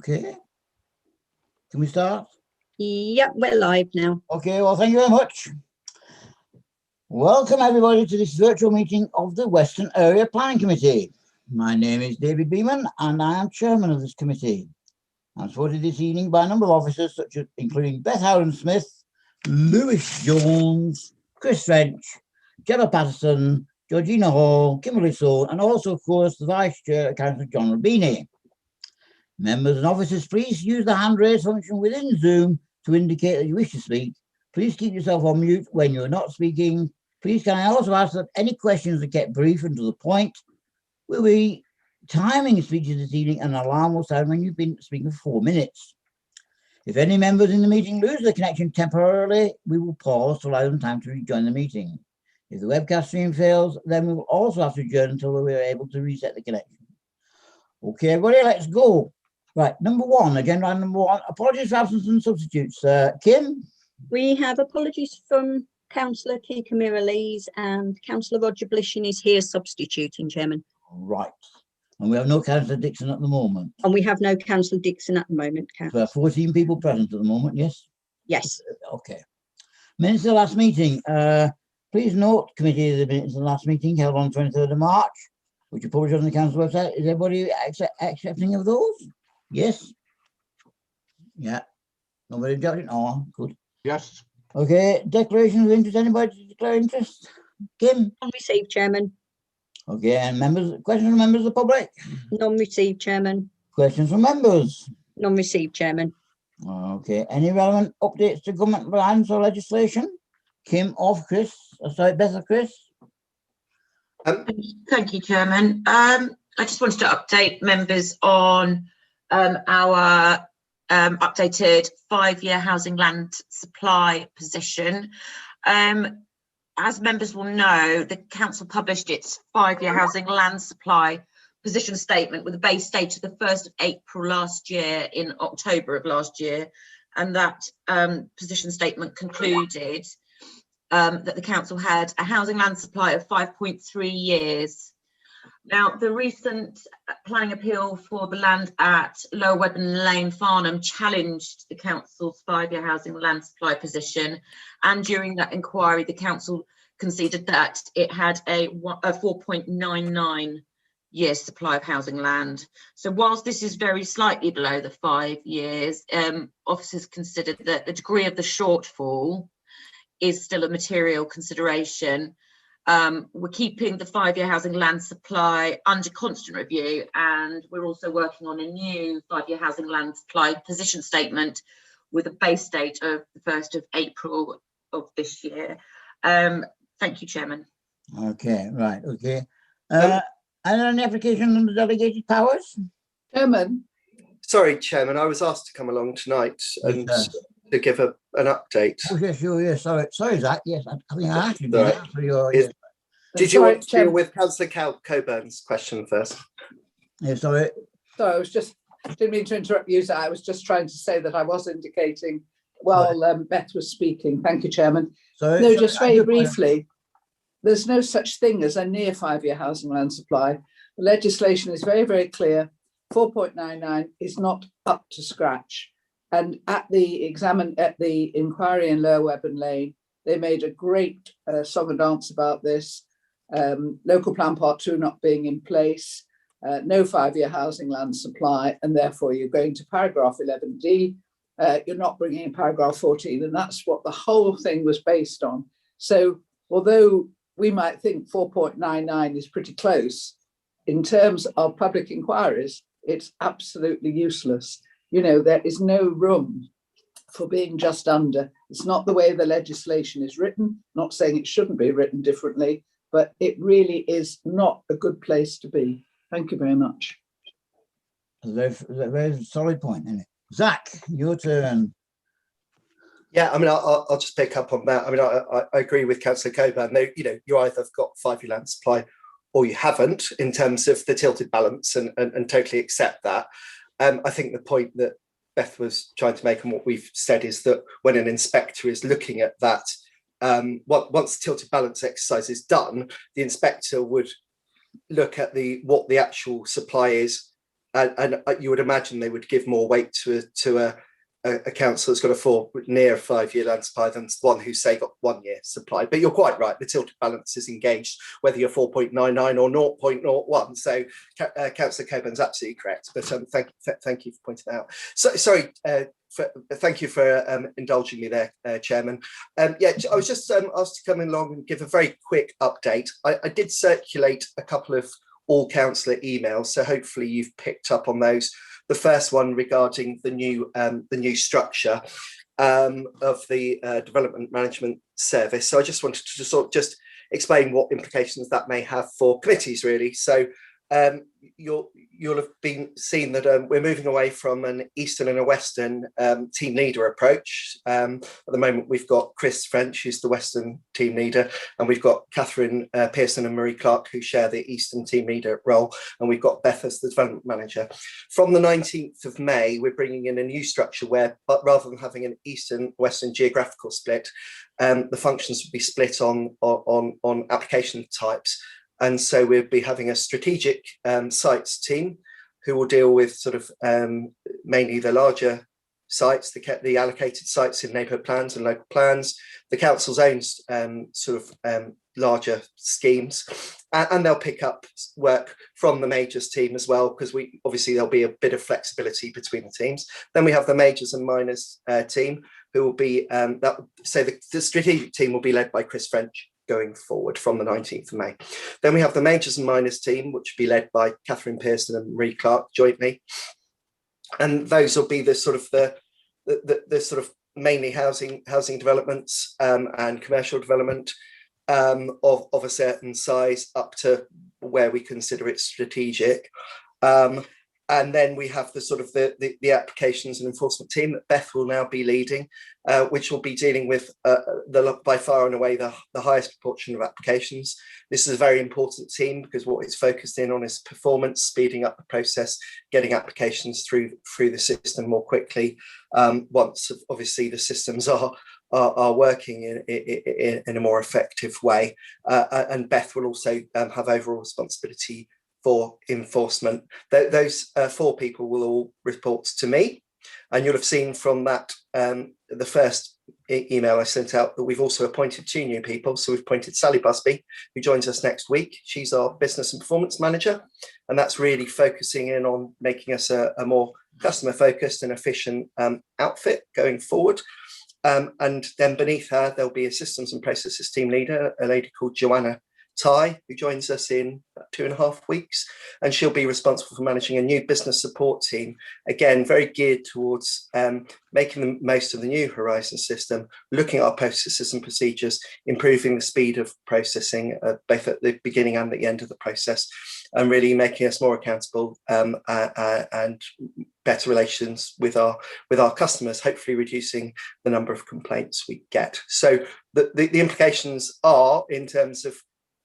Okay. Can we start? Yep, we're live now. Okay, well, thank you very much. Welcome, everybody, to this virtual meeting of the Western Area Planning Committee. My name is David Beeman, and I am chairman of this committee. I'm supported this evening by a number of officers, including Beth Howland-Smith, Lewis Jones, Chris French, Gemma Patterson, Georgina Hall, Kimberly Soul, and also, of course, the Vice Chair, Councillor John Rubini. Members and officers, please use the hand raise function within Zoom to indicate that you wish to speak. Please keep yourself on mute when you're not speaking. Please can I also ask that any questions are kept brief and to the point. We'll be timing speeches this evening, and an alarm will sound when you've been speaking for 4 minutes. If any members in the meeting lose their connection temporarily, we will pause to allow them time to rejoin the meeting. If the webcast stream fails, then we will also have to adjourn until we are able to reset the connection. Okay, everybody, let's go. Right, agenda item number one, apologies for absence and substitutes. Kim? We have apologies from Councillor Kikamira Lees, and Councillor Roger Blishin is here substituting, Chairman. Right. And we have no Councillor Dixon at the moment. And we have no Councillor Dixon at the moment. So we have 14 people present at the moment, yes? Yes. Okay. Minutes of the last meeting. Please note, committee of the minutes of the last meeting held on 23rd of March, which are published on the council website. Is everybody accepting of those? Yes. Yeah. Nobody objecting? Oh, good. Yes. Okay. Declaration of interest. Anybody to declare interest? Kim? Non-received, Chairman. Okay. And questions from members of the public? Non-received, Chairman. Questions from members? Non-received, Chairman. Okay. Any relevant updates to government plans or legislation? Kim or Chris? Sorry, Beth or Chris? Thank you, Chairman. I just wanted to update members on our updated 5-year housing land supply position. As members will know, the council published its 5-year housing land supply position statement with a base date of the 1st of April last year in October of last year, and that position statement concluded that the council had a housing land supply of 5.3 years. Now, the recent planning appeal for the land at Lower Webburn Lane, Farnham, challenged the council's 5-year housing land supply position, and during that inquiry, the council conceded that it had a 4.99 years supply of housing land. So whilst this is very slightly below the 5 years, officers considered that the degree of the shortfall is still a material consideration. We're keeping the 5-year housing land supply under constant review, and we're also working on a new 5-year housing land supply position statement with a base date of the 1st of April of this year. Thank you, Chairman. Okay, right, okay. And any application under delegated powers? Chairman. Sorry, Chairman, I was asked to come along tonight and to give an update. Oh, yes, sure, yes, sorry, Zach, yes, I think I actually did that for your... Did you want to deal with Councillor Coburn's question first? Yeah, sorry. Sorry, didn't mean to interrupt you, Zach. I was just trying to say that I was indicating while Beth was speaking. Thank you, Chairman. No, just very briefly, there's no such thing as a near 5-year housing land supply. The legislation is very, very clear. 4.99 is not up to scratch. And at the inquiry in Lower Webburn Lane, they made a great song and dance about this. Local Plan Part 2 not being in place, no 5-year housing land supply, and therefore you're going to paragraph 11D. You're not bringing in paragraph 14, and that's what the whole thing was based on. So although we might think 4.99 is pretty close, in terms of public inquiries, it's absolutely useless. You know, there is no room for being just under. It's not the way the legislation is written, not saying it shouldn't be written differently, but it really is not a good place to be. Thank you very much. That's a very solid point, isn't it? Zach, your turn. Yeah, I mean, I'll just pick up on that. I mean, I agree with Councillor Coburn. You either have got 5-year land supply or you haven't in terms of the tilted balance, and totally accept that. I think the point that Beth was trying to make and what we've said is that when an inspector is looking at that, once the tilted balance exercise is done, the inspector would look at what the actual supply is and you would imagine they would give more weight to a council that's got a near 5-year land supply than one who's say got 1 year supply. But you're quite right, the tilted balance is engaged whether you're 4.99 or 0.01. So Councillor Coburn's absolutely correct. But thank you for pointing that out. So sorry. Thank you for indulging me there, Chairman. Yeah, I was just asked to come along and give a very quick update. I did circulate a couple of all councillor emails, so hopefully you've picked up on those. The first one regarding the new structure of the Development Management Service. So I just wanted to sort of just explain what implications that may have for committees, really. So you'll have been seen that we're moving away from an Eastern and a Western team leader approach. At the moment, we've got Chris French, who's the Western team leader, and we've got Catherine Pearson and Marie Clark, who share the Eastern team leader role, and we've got Beth as the development manager. From the 19th of May, we're bringing in a new structure where, but rather than having an Eastern-Western geographical split, the functions would be split on application types. And so we'll be having a strategic sites team who will deal with sort of mainly the larger sites, the allocated sites in neighbourhood plans and local plans, the council's own sort of larger schemes, and they'll pick up work from the majors team as well, because obviously there'll be a bit of flexibility between the teams. Then we have the majors and minors team who will be, the strategic team will be led by Chris French going forward from the 19th of May. Then we have the majors and minors team, which will be led by Catherine Pearson and Marie Clark jointly. And those will be the sort of the sort of mainly housing developments and commercial development of a certain size up to where we consider it strategic. And then we have the sort of the applications and enforcement team that Beth will now be leading, which will be dealing with by far and away the highest proportion of applications. This is a very important team because what it's focused in on is performance, speeding up the process, getting applications through the system more quickly. Once obviously the systems are working in a more effective way, and Beth will also have overall responsibility for enforcement. Those 4 people will all report to me, and you'll have seen from that the first email I sent out that we've also appointed 2 new people. So we've appointed Sally Busby, who joins us next week. She's our business and performance manager, and that's really focusing in on making us a more customer focused and efficient outfit going forward. And then beneath her, there'll be a systems and processes team leader, a lady called Joanna Ty, who joins us in about 2.5 weeks, and she'll be responsible for managing a new business support team, again very geared towards making the most of the new Horizon system, looking at our processes and procedures, improving the speed of processing both at the beginning and at the end of the process, and really making us more accountable and better relations with our customers, hopefully reducing the number of complaints we get. So the implications are, in terms of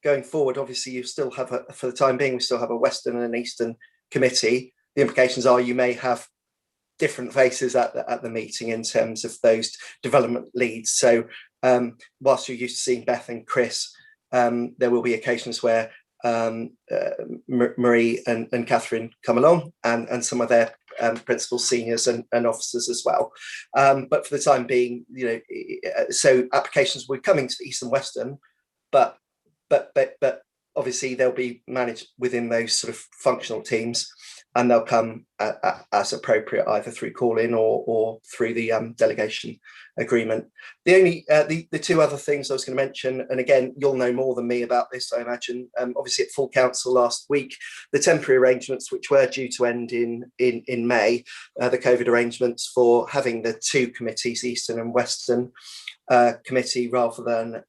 going forward, obviously you still have for the time being, we still have a Western and an Eastern committee. The implications are you may have different faces at the meeting in terms of those development leads. So whilst you're used to seeing Beth and Chris, there will be occasions where Marie and Catherine come along, and some of their principal seniors and officers as well. But for the time being, so applications will be coming to the East and Western, but obviously they'll be managed within those sort of functional teams, and they'll come as appropriate, either through call-in or through the delegation agreement. The only the 2 other things I was going to mention, and again you'll know more than me about this, I imagine. Obviously at full council last week, the temporary arrangements which were due to end in May, the COVID arrangements for having the 2 committees, Eastern and Western committee, rather than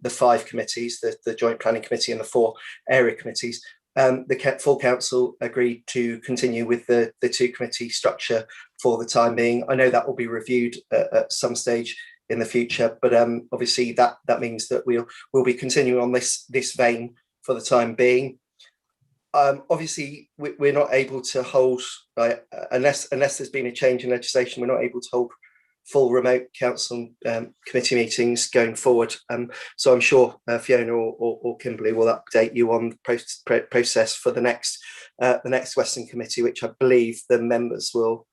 the 5 committees, the Joint Planning Committee and the 4 area committees. The full council agreed to continue with the 2 committee structure for the time being. I know that will be reviewed at some stage in the future, but obviously that means that we'll be continuing on this vein for the time being. Obviously, we're not able to hold, unless there's been a change in legislation, we're not able to hold full remote council committee meetings going forward. So I'm sure Fiona or Kimberly will update you on the process for the next Western Committee, which I believe the members will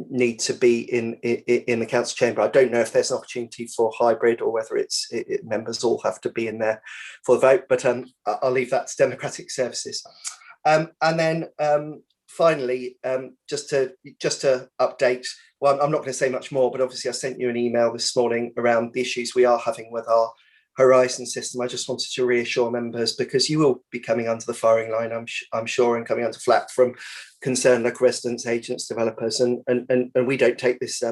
need to be in the council chamber. I don't know if there's an opportunity for hybrid or whether members all have to be in there for the vote, but I'll leave that to Democratic Services. And then finally, just to update, well, I'm not going to say much more, but obviously I sent you an email this morning around the issues we are having with our Horizon system. I just wanted to reassure members, because you will be coming under the firing line, I'm sure, and coming under flak from concerned local residents, agents, developers, and we don't take this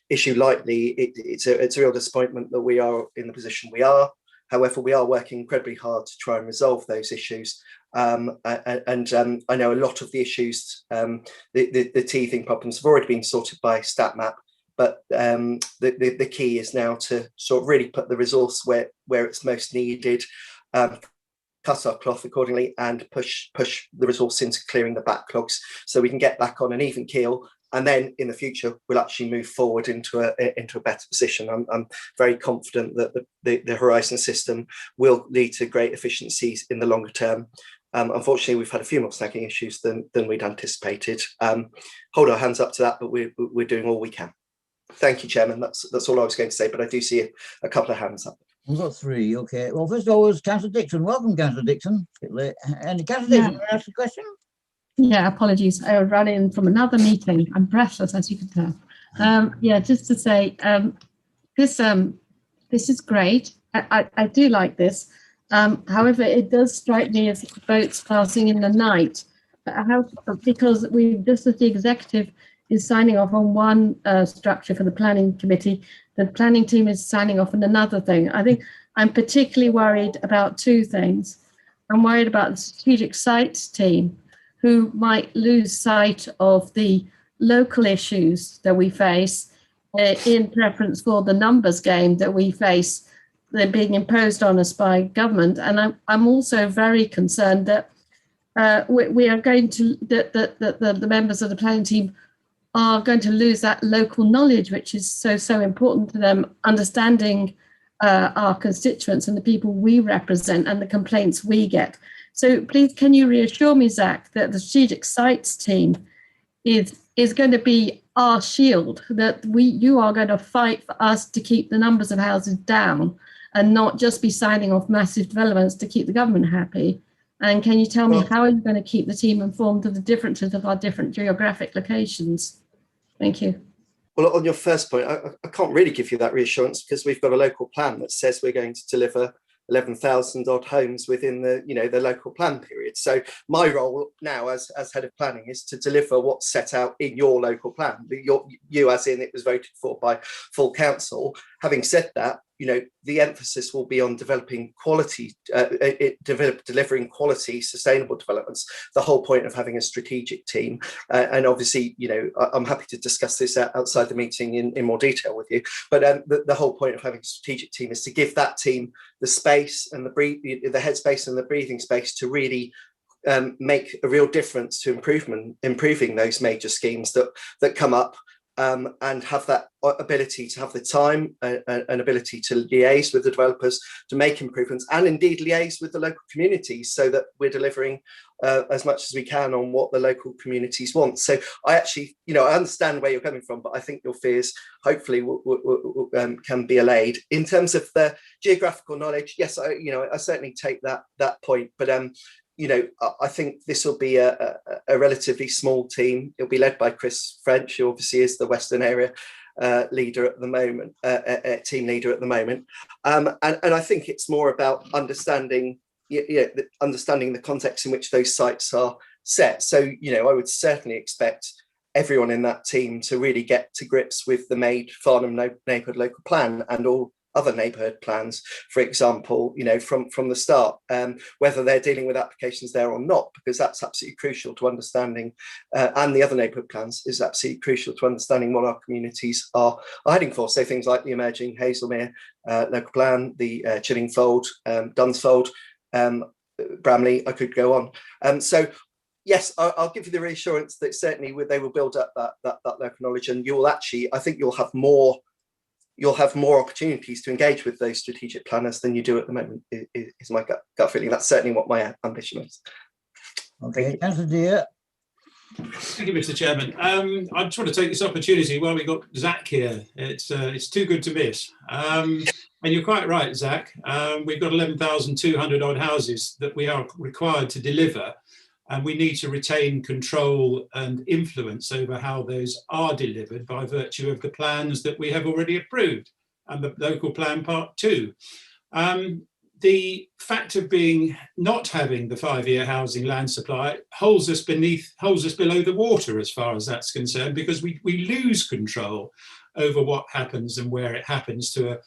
issue lightly. It's a real disappointment that we are in the position we are. However, we are working incredibly hard to try and resolve those issues. I know a lot of the issues, the teething problems, have already been sorted by StatMap. But the key is now to sort of really put the resource where it's most needed, cut our cloth accordingly, and push the resource into clearing the backlogs so we can get back on an even keel. And then in the future, we'll actually move forward into a better position. I'm very confident that the Horizon system will lead to great efficiencies in the longer term. Unfortunately, we've had a few more snagging issues than we'd anticipated. Hold our hands up to that, but we're doing all we can. Thank you, Chairman. That's all I was going to say, but I do see a couple of hands up. We've got three. Okay. Well, first of all was Councillor Dixon. Welcome, Councillor Dixon. And Councillor Dixon, want to ask a question? Yeah, apologies. I ran in from another meeting. I'm breathless, as you can tell. Yeah, just to say, this is great. I do like this. However, it does strike me as boats passing in the night. Because we, just as the executive is signing off on one structure for the planning committee, the planning team is signing off on another thing. I think I'm particularly worried about two things. I'm worried about the strategic sites team, who might lose sight of the local issues that we face in preference for the numbers game that we face. They're being imposed on us by government. And I'm also very concerned that we are going to, the members of the planning team are going to lose that local knowledge, which is so important to them, understanding our constituents and the people we represent and the complaints we get. So please, can you reassure me, Zach, that the strategic sites team is going to be our shield, that you are going to fight for us to keep the numbers of houses down and not just be signing off massive developments to keep the government happy? And can you tell me how are you going to keep the team informed of the differences of our different geographic locations? Thank you. Well, on your first point, I can't really give you that reassurance, because we've got a local plan that says we're going to deliver 11,000 odd homes within the local plan period. So my role now as head of planning is to deliver what's set out in your local plan. You as in it was voted for by full council. Having said that, the emphasis will be on developing quality, delivering quality, sustainable developments. The whole point of having a strategic team, and obviously, I'm happy to discuss this outside the meeting in more detail with you. But the whole point of having a strategic team is to give that team the space and the headspace and the breathing space to really make a real difference to improving those major schemes that come up. And have that ability to have the time and ability to liaise with the developers to make improvements, and indeed liaise with the local communities so that we're delivering as much as we can on what the local communities want. So I actually, I understand where you're coming from, but I think your fears hopefully can be allayed. In terms of the geographical knowledge, yes, I certainly take that point, but I think this will be a relatively small team. It'll be led by Chris French, who obviously is the Western area leader at the moment, team leader at the moment. And I think it's more about understanding the context in which those sites are set. So, I would certainly expect everyone in that team to really get to grips with the Maid Farnham Neighbourhood Local Plan and all other neighbourhood plans, for example, from the start, whether they're dealing with applications there or not, because that's absolutely crucial to understanding, and the other neighbourhood plans is absolutely crucial to understanding what our communities are heading for. So things like the emerging Hazelmere local plan, the Chillingfold, Dunsfold, Bramley, I could go on. So yes, I'll give you the reassurance that certainly they will build up that local knowledge, and you will actually, I think you'll have more opportunities to engage with those strategic planners than you do at the moment, is my gut feeling. That's certainly what my ambition is. Okay, Councillor Deere. Thank you, Mr. Chairman. I just want to take this opportunity while we've got Zach here. It's too good to miss. And you're quite right, Zach. We've got 11,200 odd houses that we are required to deliver, and we need to retain control and influence over how those are delivered by virtue of the plans that we have already approved and the local plan part 2. The fact of not having the 5-year housing land supply holds us below the water as far as that's concerned, because we lose control over what happens and where it happens to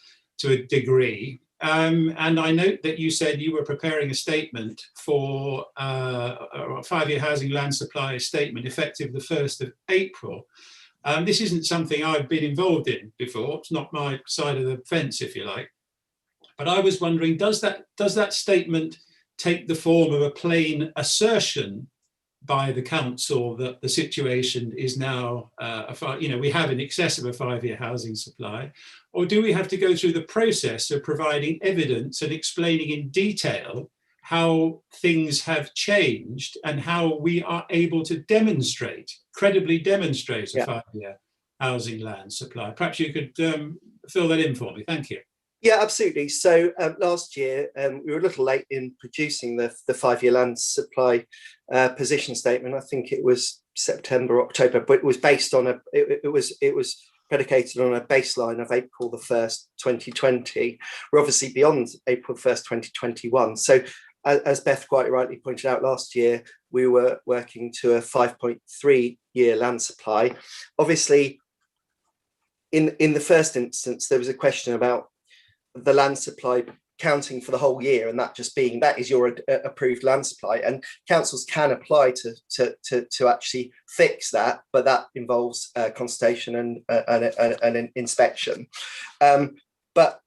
a degree. And I note that you said you were preparing a statement for a 5-year housing land supply statement effective the 1st of April. This isn't something I've been involved in before. It's not my side of the fence, if you like. But I was wondering, does that statement take the form of a plain assertion by the council that the situation is now, we have in excess of a 5-year housing supply, or do we have to go through the process of providing evidence and explaining in detail how things have changed and how we are able to credibly demonstrate a 5-year housing land supply? Perhaps you could fill that in for me. Thank you. Yeah, absolutely. So last year, we were a little late in producing the 5-year land supply position statement. I think it was September, October, but it was based on it was predicated on a baseline of April the 1st, 2020. We're obviously beyond April 1st, 2021. So as Beth quite rightly pointed out, last year, we were working to a 5.3-year land supply. Obviously, in the first instance, there was a question about the land supply counting for the whole year, and that is your approved land supply, and councils can apply to actually fix that, but that involves consultation and an inspection. But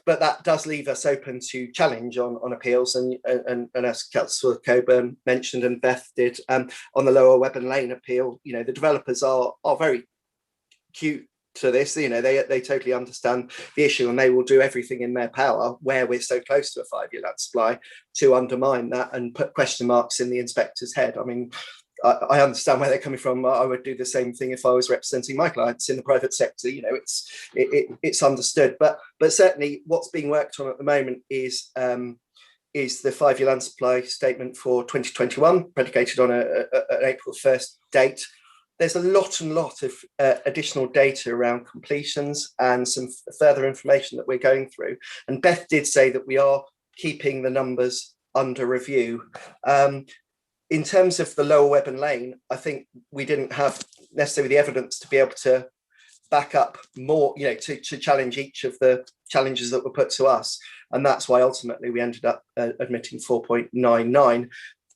that does leave us open to challenge on appeals, and as Councillor Coburn mentioned and Beth did on the Lower Webburn Lane appeal, the developers are very cute to this. They totally understand the issue, and they will do everything in their power, where we're so close to a 5-year land supply, to undermine that and put question marks in the inspector's head. I mean, I understand where they're coming from. I would do the same thing if I was representing my clients in the private sector. It's understood, but certainly what's being worked on at the moment is the 5-year land supply statement for 2021, predicated on an April 1st date. There's a lot of additional data around completions and some further information that we're going through. And Beth did say that we are keeping the numbers under review. In terms of the Lower Webburn Lane, I think we didn't have necessarily the evidence to be able to back up more, to challenge each of the challenges that were put to us. And that's why ultimately we ended up admitting 4.99.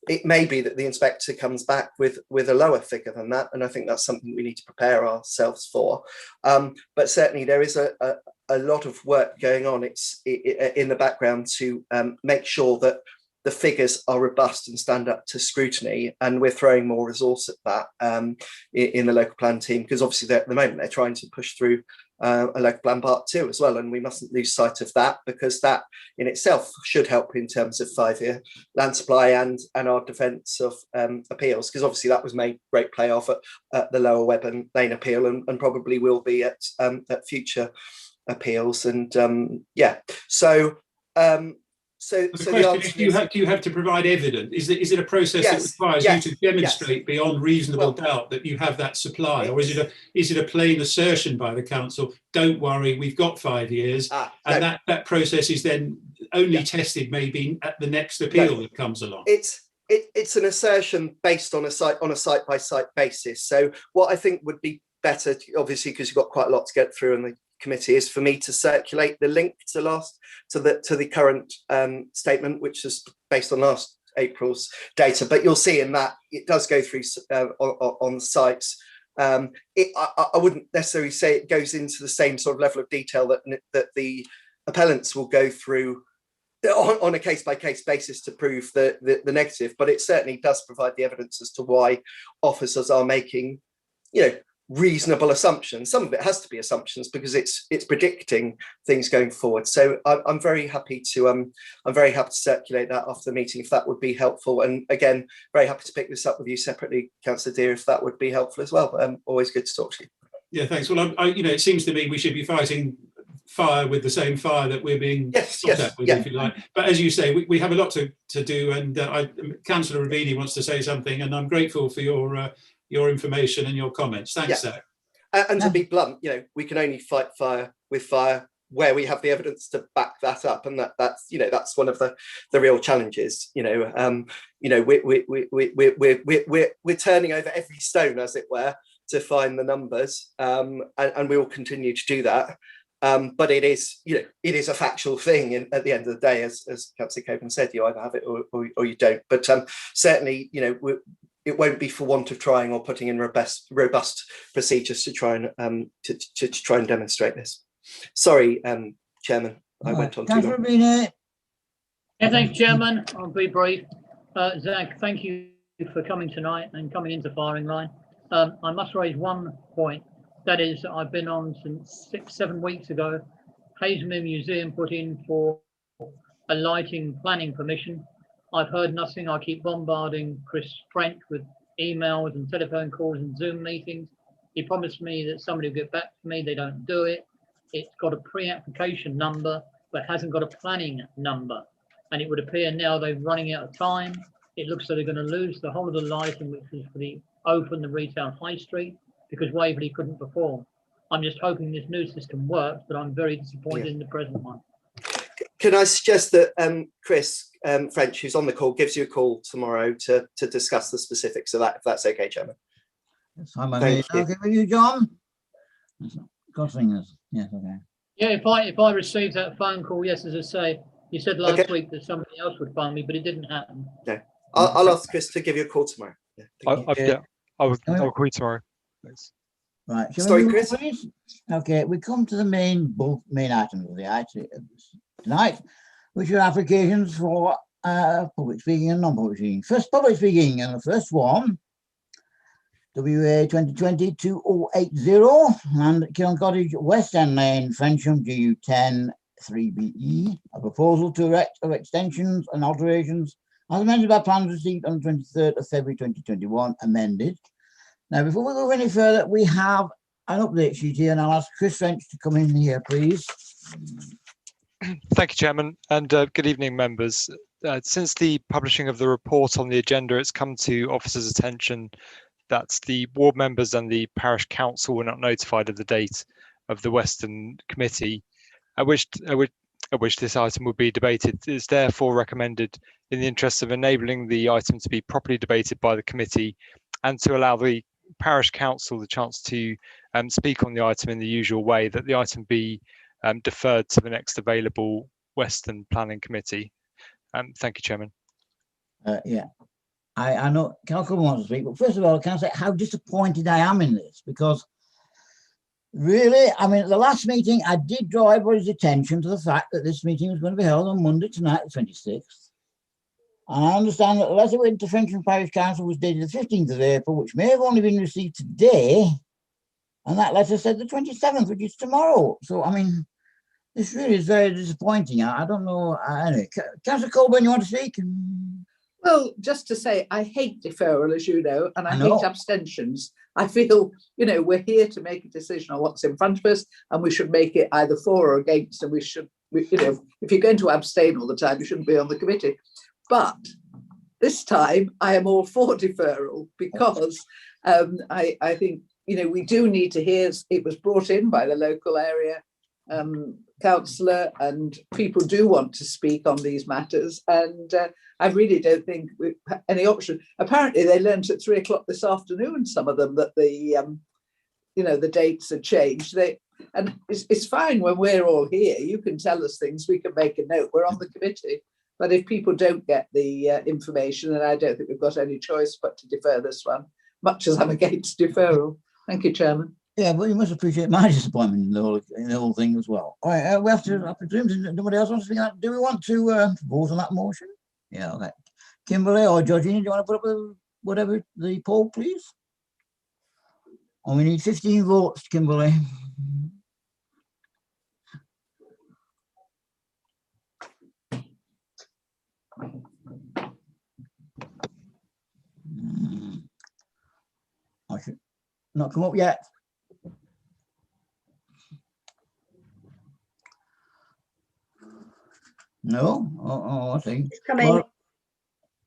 It may be that the inspector comes back with a lower figure than that, and I think that's something we need to prepare ourselves for. But certainly there is a lot of work going on in the background to make sure that the figures are robust and stand up to scrutiny, and we're throwing more resource at that in the local plan team, because obviously at the moment they're trying to push through a local plan part 2 as well, and we mustn't lose sight of that, because that in itself should help in terms of 5-year land supply and our defence of appeals, because obviously that was made great play off at the Lower Webburn Lane appeal, and probably will be at future appeals. And So the question is, do you have to provide evidence? Is it a process that requires you to demonstrate beyond reasonable doubt that you have that supply, or is it a plain assertion by the council? Don't worry, we've got 5 years, and that process is then only tested maybe at the next appeal that comes along. It's an assertion based on a site by site basis. So what I think would be better, obviously, because you've got quite a lot to get through in the committee, is for me to circulate the link to the current statement, which is based on last April's data. But you'll see in that it does go through on the sites. I wouldn't necessarily say it goes into the same sort of level of detail that the appellants will go through on a case-by-case basis to prove the negative, but it certainly does provide the evidence as to why officers are making, reasonable assumptions. Some of it has to be assumptions because it's predicting things going forward. So I'm very happy to circulate that after the meeting if that would be helpful. And again, very happy to pick this up with you separately, Councillor Deere, if that would be helpful as well. Always good to talk to you. Yeah, thanks. Well, it seems to me we should be fighting fire with the same fire that we're being shot at with, if you like. But as you say, we have a lot to do, and Councillor Ravini wants to say something, and I'm grateful for your information and your comments. Thanks, Zach. And to be blunt, we can only fight fire with fire where we have the evidence to back that up, and that's one of the real challenges. We're turning over every stone, as it were, to find the numbers, and we will continue to do that. But it is a factual thing. And at the end of the day, as Councillor Coburn said, you either have it or you don't. But certainly, it won't be for want of trying or putting in robust procedures to try and try and demonstrate this. Sorry, Chairman, I went on too long. Yeah, thanks, Chairman. I'll be brief. Zach, thank you for coming tonight and coming into firing line. I must raise one point. That is, I've been on since 6-7 weeks ago. Hazelmere Museum put in for a lighting planning permission. I've heard nothing. I keep bombarding Chris French with emails and telephone calls and Zoom meetings. He promised me that somebody will get back to me. They don't do it. It's got a pre-application number, but hasn't got a planning number. And it would appear now they're running out of time. It looks like they're going to lose the whole of the lighting, which was for the retail high street, because Waverley couldn't perform. I'm just hoping this new system works, but I'm very disappointed in the present one. Can I suggest that Chris French, who's on the call, gives you a call tomorrow to discuss the specifics of that, if that's okay, Chairman? Yes, okay with you, John? Goslingers. Yes, okay. Yeah, if I receive that phone call, yes, as I say, you said last week that somebody else would phone me, but it didn't happen. No, I'll ask Chris to give you a call tomorrow. Yeah, I'll call you tomorrow. Thanks. Right. Sorry, Chris. Please? Okay, we come to the main items of the item tonight, which are applications for public speaking and non-public speaking. First, public speaking, and the first one, WA 2020-2080, and Kiln Cottage, West End Lane, Frensham, GU10 3BE, a proposal to erect of extensions and alterations as amended by plans received on the 23rd of February 2021, amended. Now, before we go any further, we have an update sheet here, and I'll ask Chris French to come in here, please. Thank you, Chairman, and good evening, members. Since the publishing of the report on the agenda, it's come to officers' attention that the ward members and the parish council were not notified of the date of the Western Committee at which this item will be debated. It is therefore recommended, in the interest of enabling the item to be properly debated by the committee and to allow the parish council the chance to speak on the item in the usual way, that the item be deferred to the next available Western Planning Committee. Thank you, Chairman. Yeah, I know Councillor wants to speak, but first of all, can I say how disappointed I am in this? Because really, I mean, at the last meeting, I did draw everybody's attention to the fact that this meeting was going to be held on Monday tonight, the 26th. And I understand that the letter went to Frensham Parish Council was dated the 15th of April, which may have only been received today. And that letter said the 27th, which is tomorrow. So, I mean, this really is very disappointing. I don't know. Anyway, Councillor Coburn, you want to speak? Well, just to say, I hate deferral, as you know, and I hate abstentions. I feel, we're here to make a decision on what's in front of us, and we should make it either for or against. And we should, if you're going to abstain all the time, you shouldn't be on the committee. But this time, I am all for deferral because I think, we do need to hear. It was brought in by the local area councillor, and people do want to speak on these matters, and I really don't think we have any option. Apparently they learned at 3 o'clock this afternoon, some of them, that the the dates had changed. And it's fine when we're all here, you can tell us things, we can make a note, we're on the committee, but if people don't get the information, then I don't think we've got any choice but to defer this one, much as I'm against deferral. Thank you, Chairman. Yeah, but you must appreciate my disappointment in the whole thing as well. All right, we have to, I presume, nobody else wants to speak on that. Do we want to vote on that motion? Yeah, okay. Kimberly or Georgina, do you want to put up whatever the poll, please? And we need 15 votes, Kimberly. I should not come up yet. No? Oh, I think. It's coming. Well,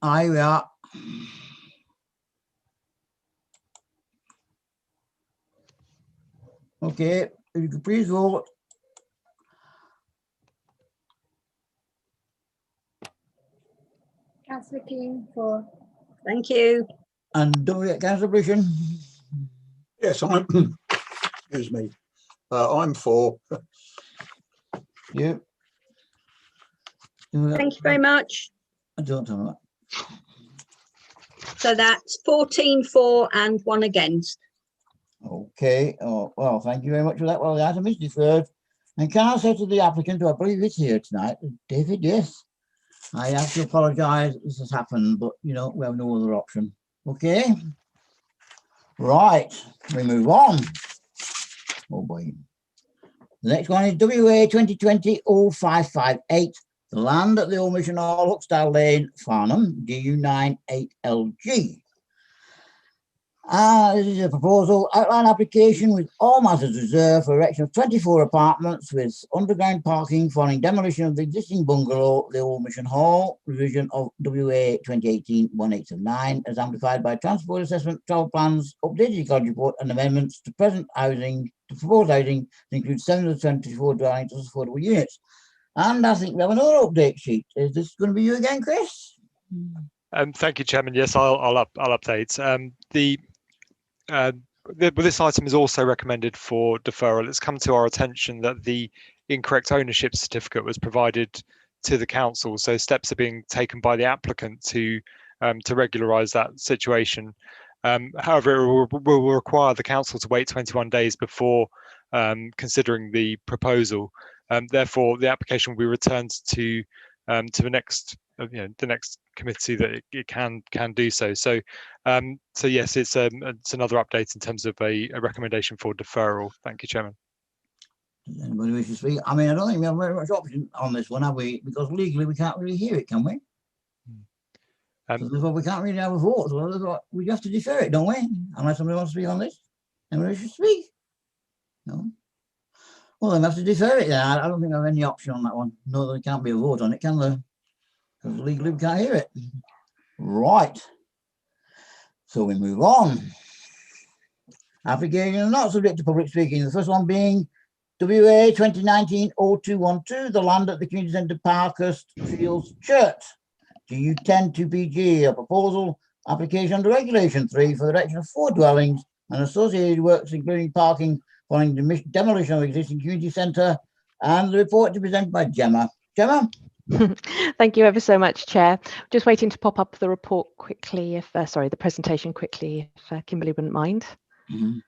aye, we are. Okay, if you could please vote. Councillor King for. Thank you. And don't forget Councillor Brishan. Yes, I'm. Excuse me. I'm for. You. Thank you very much. I don't tell me that. So that's 14 for and 1 against. Okay. Oh, well, thank you very much for that. Well, the item is deferred. And can I say to the applicant, who I believe is here tonight, David, yes, I have to apologise this has happened, but, you know, we have no other option. Okay. Right. We move on. Oh, boy. The next one is WA 2020-0558, the land at the Old Mission Hall, Huxtyle Lane, Farnham, DU9 8LG. This is a proposal outline application with all matters reserved for erection of 24 apartments with underground parking following demolition of the existing bungalow, the Old Mission Hall, revision of WA 2018-1879, as amplified by transport assessment, travel plans, updated ecology report, and amendments to present housing, to proposed housing to include 7 of the 24 dwellings as affordable units. And I think we have another update sheet. Is this going to be you again, Chris? Thank you, Chairman. Yes, I'll update. This item is also recommended for deferral. It's come to our attention that the incorrect ownership certificate was provided to the council, so steps are being taken by the applicant to regularise that situation. However, it will require the council to wait 21 days before considering the proposal. Therefore, the application will be returned to the next committee that it can do so. So yes, it's another update in terms of a recommendation for deferral. Thank you, Chairman. Does anybody wish to speak? I mean, I don't think we have very much option on this one, have we? Because legally we can't really hear it, can we? So therefore we can't really have a vote. So we have to defer it, don't we? Unless somebody wants to speak on this. Anybody wish to speak? No. Well, then we have to defer it. Yeah, I don't think I have any option on that one. No, there can't be a vote on it, can there? Because legally we can't hear it. Right. So we move on. Application not subject to public speaking. The first one being WA 2019-0212, the land at the Community Centre Parkhurst Fields Church. GU10 2PG, a proposal application under Regulation 3 for the erection of 4 dwellings and associated works, including parking, following the demolition of existing community centre, and the report to be presented by Gemma. Gemma? Thank you ever so much, Chair. Just waiting to pop up the report quickly, if sorry, the presentation quickly, if Kimberly wouldn't mind. And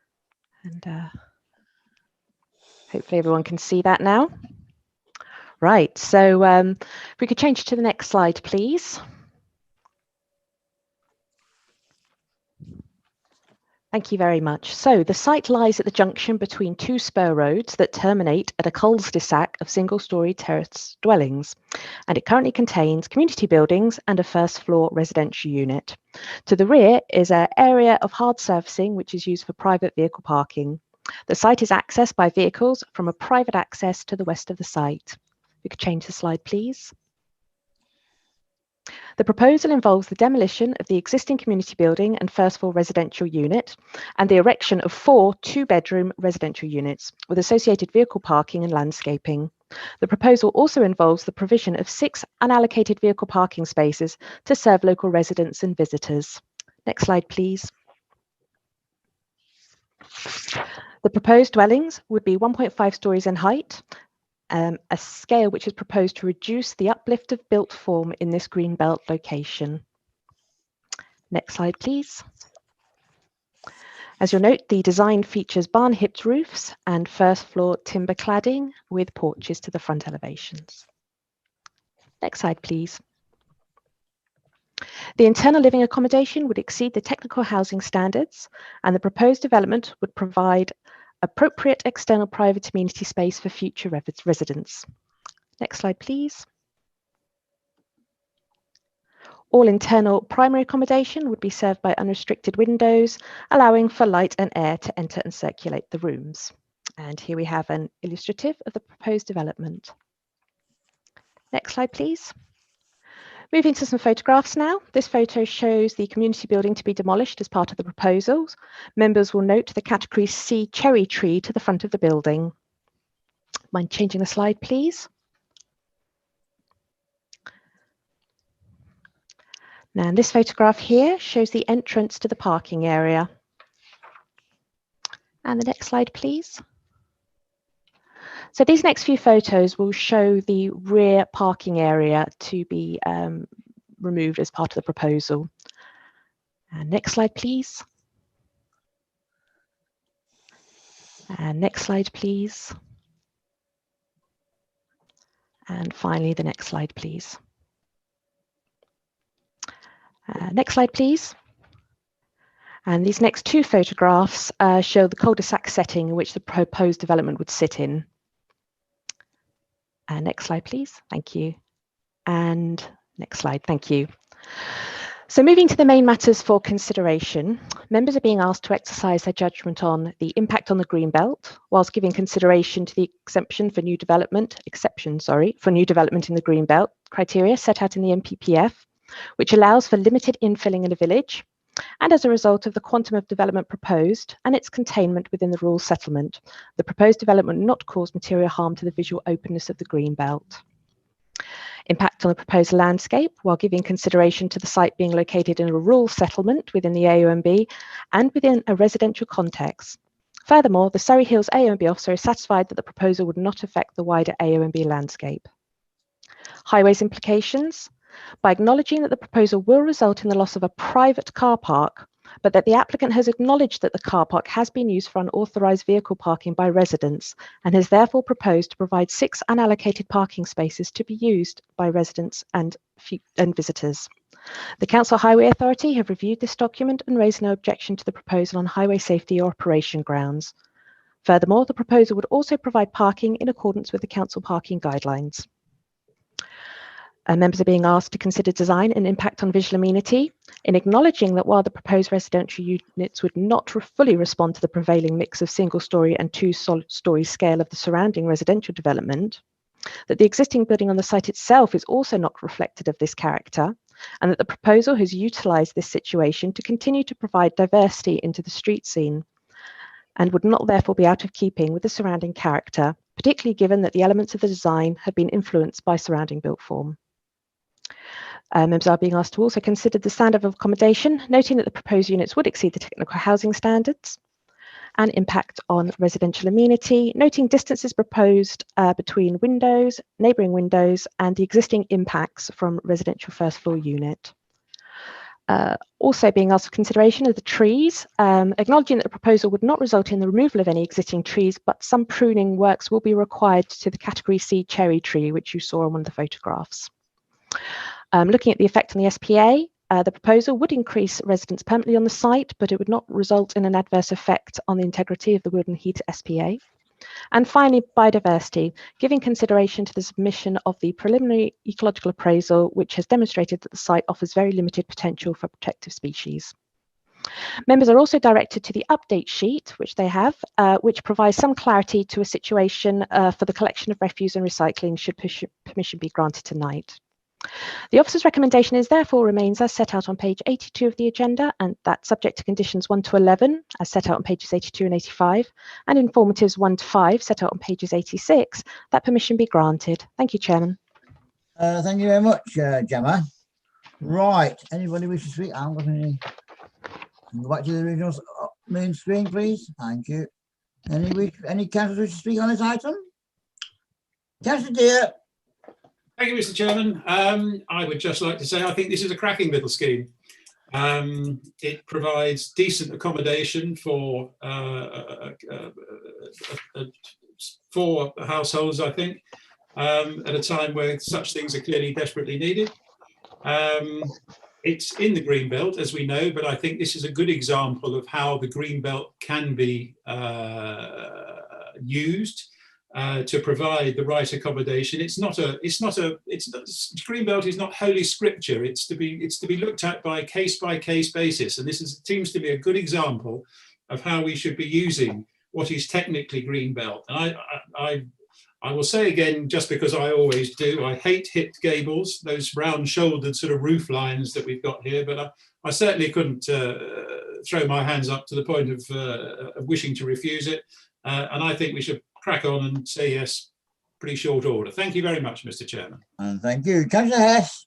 hopefully everyone can see that now. Right, so if we could change to the next slide, please. Thank you very much. So the site lies at the junction between 2 spur roads that terminate at a cul-de-sac of single-storey terrace dwellings, and it currently contains community buildings and a first-floor residential unit. To the rear is an area of hard surfacing which is used for private vehicle parking. The site is accessed by vehicles from a private access to the west of the site. We could change the slide, please. The proposal involves the demolition of the existing community building and first floor residential unit and the erection of 4 2-bedroom residential units with associated vehicle parking and landscaping. The proposal also involves the provision of 6 unallocated vehicle parking spaces to serve local residents and visitors. Next slide, please. The proposed dwellings would be 1.5 stories in height, a scale which is proposed to reduce the uplift of built form in this greenbelt location. Next slide, please. As you'll note, the design features barn-hipped roofs and first-floor timber cladding with porches to the front elevations. Next slide, please. The internal living accommodation would exceed the technical housing standards, and the proposed development would provide appropriate external private amenity space for future residents. Next slide, please. All internal primary accommodation would be served by unrestricted windows, allowing for light and air to enter and circulate the rooms. And here we have an illustrative of the proposed development. Next slide, please. Moving to some photographs now. This photo shows the community building to be demolished as part of the proposals. Members will note the category C cherry tree to the front of the building. Mind changing the slide, please? Now, this photograph here shows the entrance to the parking area. And the next slide, please. So these next few photos will show the rear parking area to be removed as part of the proposal. And next slide, please. And next slide, please. And finally, the next slide, please. Next slide, please. And these next two photographs show the cul-de-sac setting in which the proposed development would sit in. Next slide, please. Thank you. And next slide. Thank you. So moving to the main matters for consideration, members are being asked to exercise their judgment on the impact on the green belt, whilst giving consideration to the exception for new development in the green belt criteria set out in the NPPF, which allows for limited infilling in a village, and as a result of the quantum of development proposed and its containment within the rural settlement, the proposed development will not cause material harm to the visual openness of the green belt. Impact on the proposed landscape, while giving consideration to the site being located in a rural settlement within the AONB and within a residential context. Furthermore, the Surrey Hills AONB officer is satisfied that the proposal would not affect the wider AONB landscape. Highways implications. By acknowledging that the proposal will result in the loss of a private car park, but that the applicant has acknowledged that the car park has been used for unauthorised vehicle parking by residents and has therefore proposed to provide 6 unallocated parking spaces to be used by residents and visitors. The Council Highway Authority have reviewed this document and raised no objection to the proposal on highway safety or operation grounds. Furthermore, the proposal would also provide parking in accordance with the Council parking guidelines. Members are being asked to consider design and impact on visual amenity in acknowledging that while the proposed residential units would not fully respond to the prevailing mix of single-storey and two-storey scale of the surrounding residential development, that the existing building on the site itself is also not reflected of this character, and that the proposal has utilised this situation to continue to provide diversity into the street scene and would not therefore be out of keeping with the surrounding character, particularly given that the elements of the design have been influenced by surrounding built form. Members are being asked to also consider the standard of accommodation, noting that the proposed units would exceed the technical housing standards, and impact on residential amenity, noting distances proposed between windows, neighbouring windows, and the existing impacts from residential first floor unit. Also being asked for consideration of the trees, acknowledging that the proposal would not result in the removal of any existing trees, but some pruning works will be required to the category C cherry tree, which you saw on one of the photographs. Looking at the effect on the SPA, the proposal would increase residents permanently on the site, but it would not result in an adverse effect on the integrity of the wood and heat SPA. And finally, biodiversity, giving consideration to the submission of the preliminary ecological appraisal, which has demonstrated that the site offers very limited potential for protective species. Members are also directed to the update sheet, which they have, which provides some clarity to a situation for the collection of refuse and recycling should permission be granted tonight. The officer's recommendation is therefore remains as set out on page 82 of the agenda, and that's subject to conditions 1 to 11 as set out on pages 82 and 85, and informatives 1 to 5 set out on pages 86, that permission be granted. Thank you, Chairman. Thank you very much, Gemma. Right, anybody wish to speak? I'm going to go back to the original main screen, please. Thank you. Any councillors wish to speak on this item? Councillor Deere. Thank you, Mr. Chairman. I would just like to say I think this is a cracking little scheme. It provides decent accommodation for 4 households, I think, at a time where such things are clearly desperately needed. It's in the Greenbelt, as we know, but I think this is a good example of how the Greenbelt can be used to provide the right accommodation. Greenbelt is not holy scripture. It's to be looked at by case basis, and this seems to be a good example of how we should be using what is technically Greenbelt. And I will say again, just because I always do, I hate hipped gables, those round-shouldered sort of roof lines that we've got here, but I certainly couldn't throw my hands up to the point of wishing to refuse it. And I think we should crack on and say yes, pretty short order. Thank you very much, Mr. Chairman. And thank you. Councillor Hess.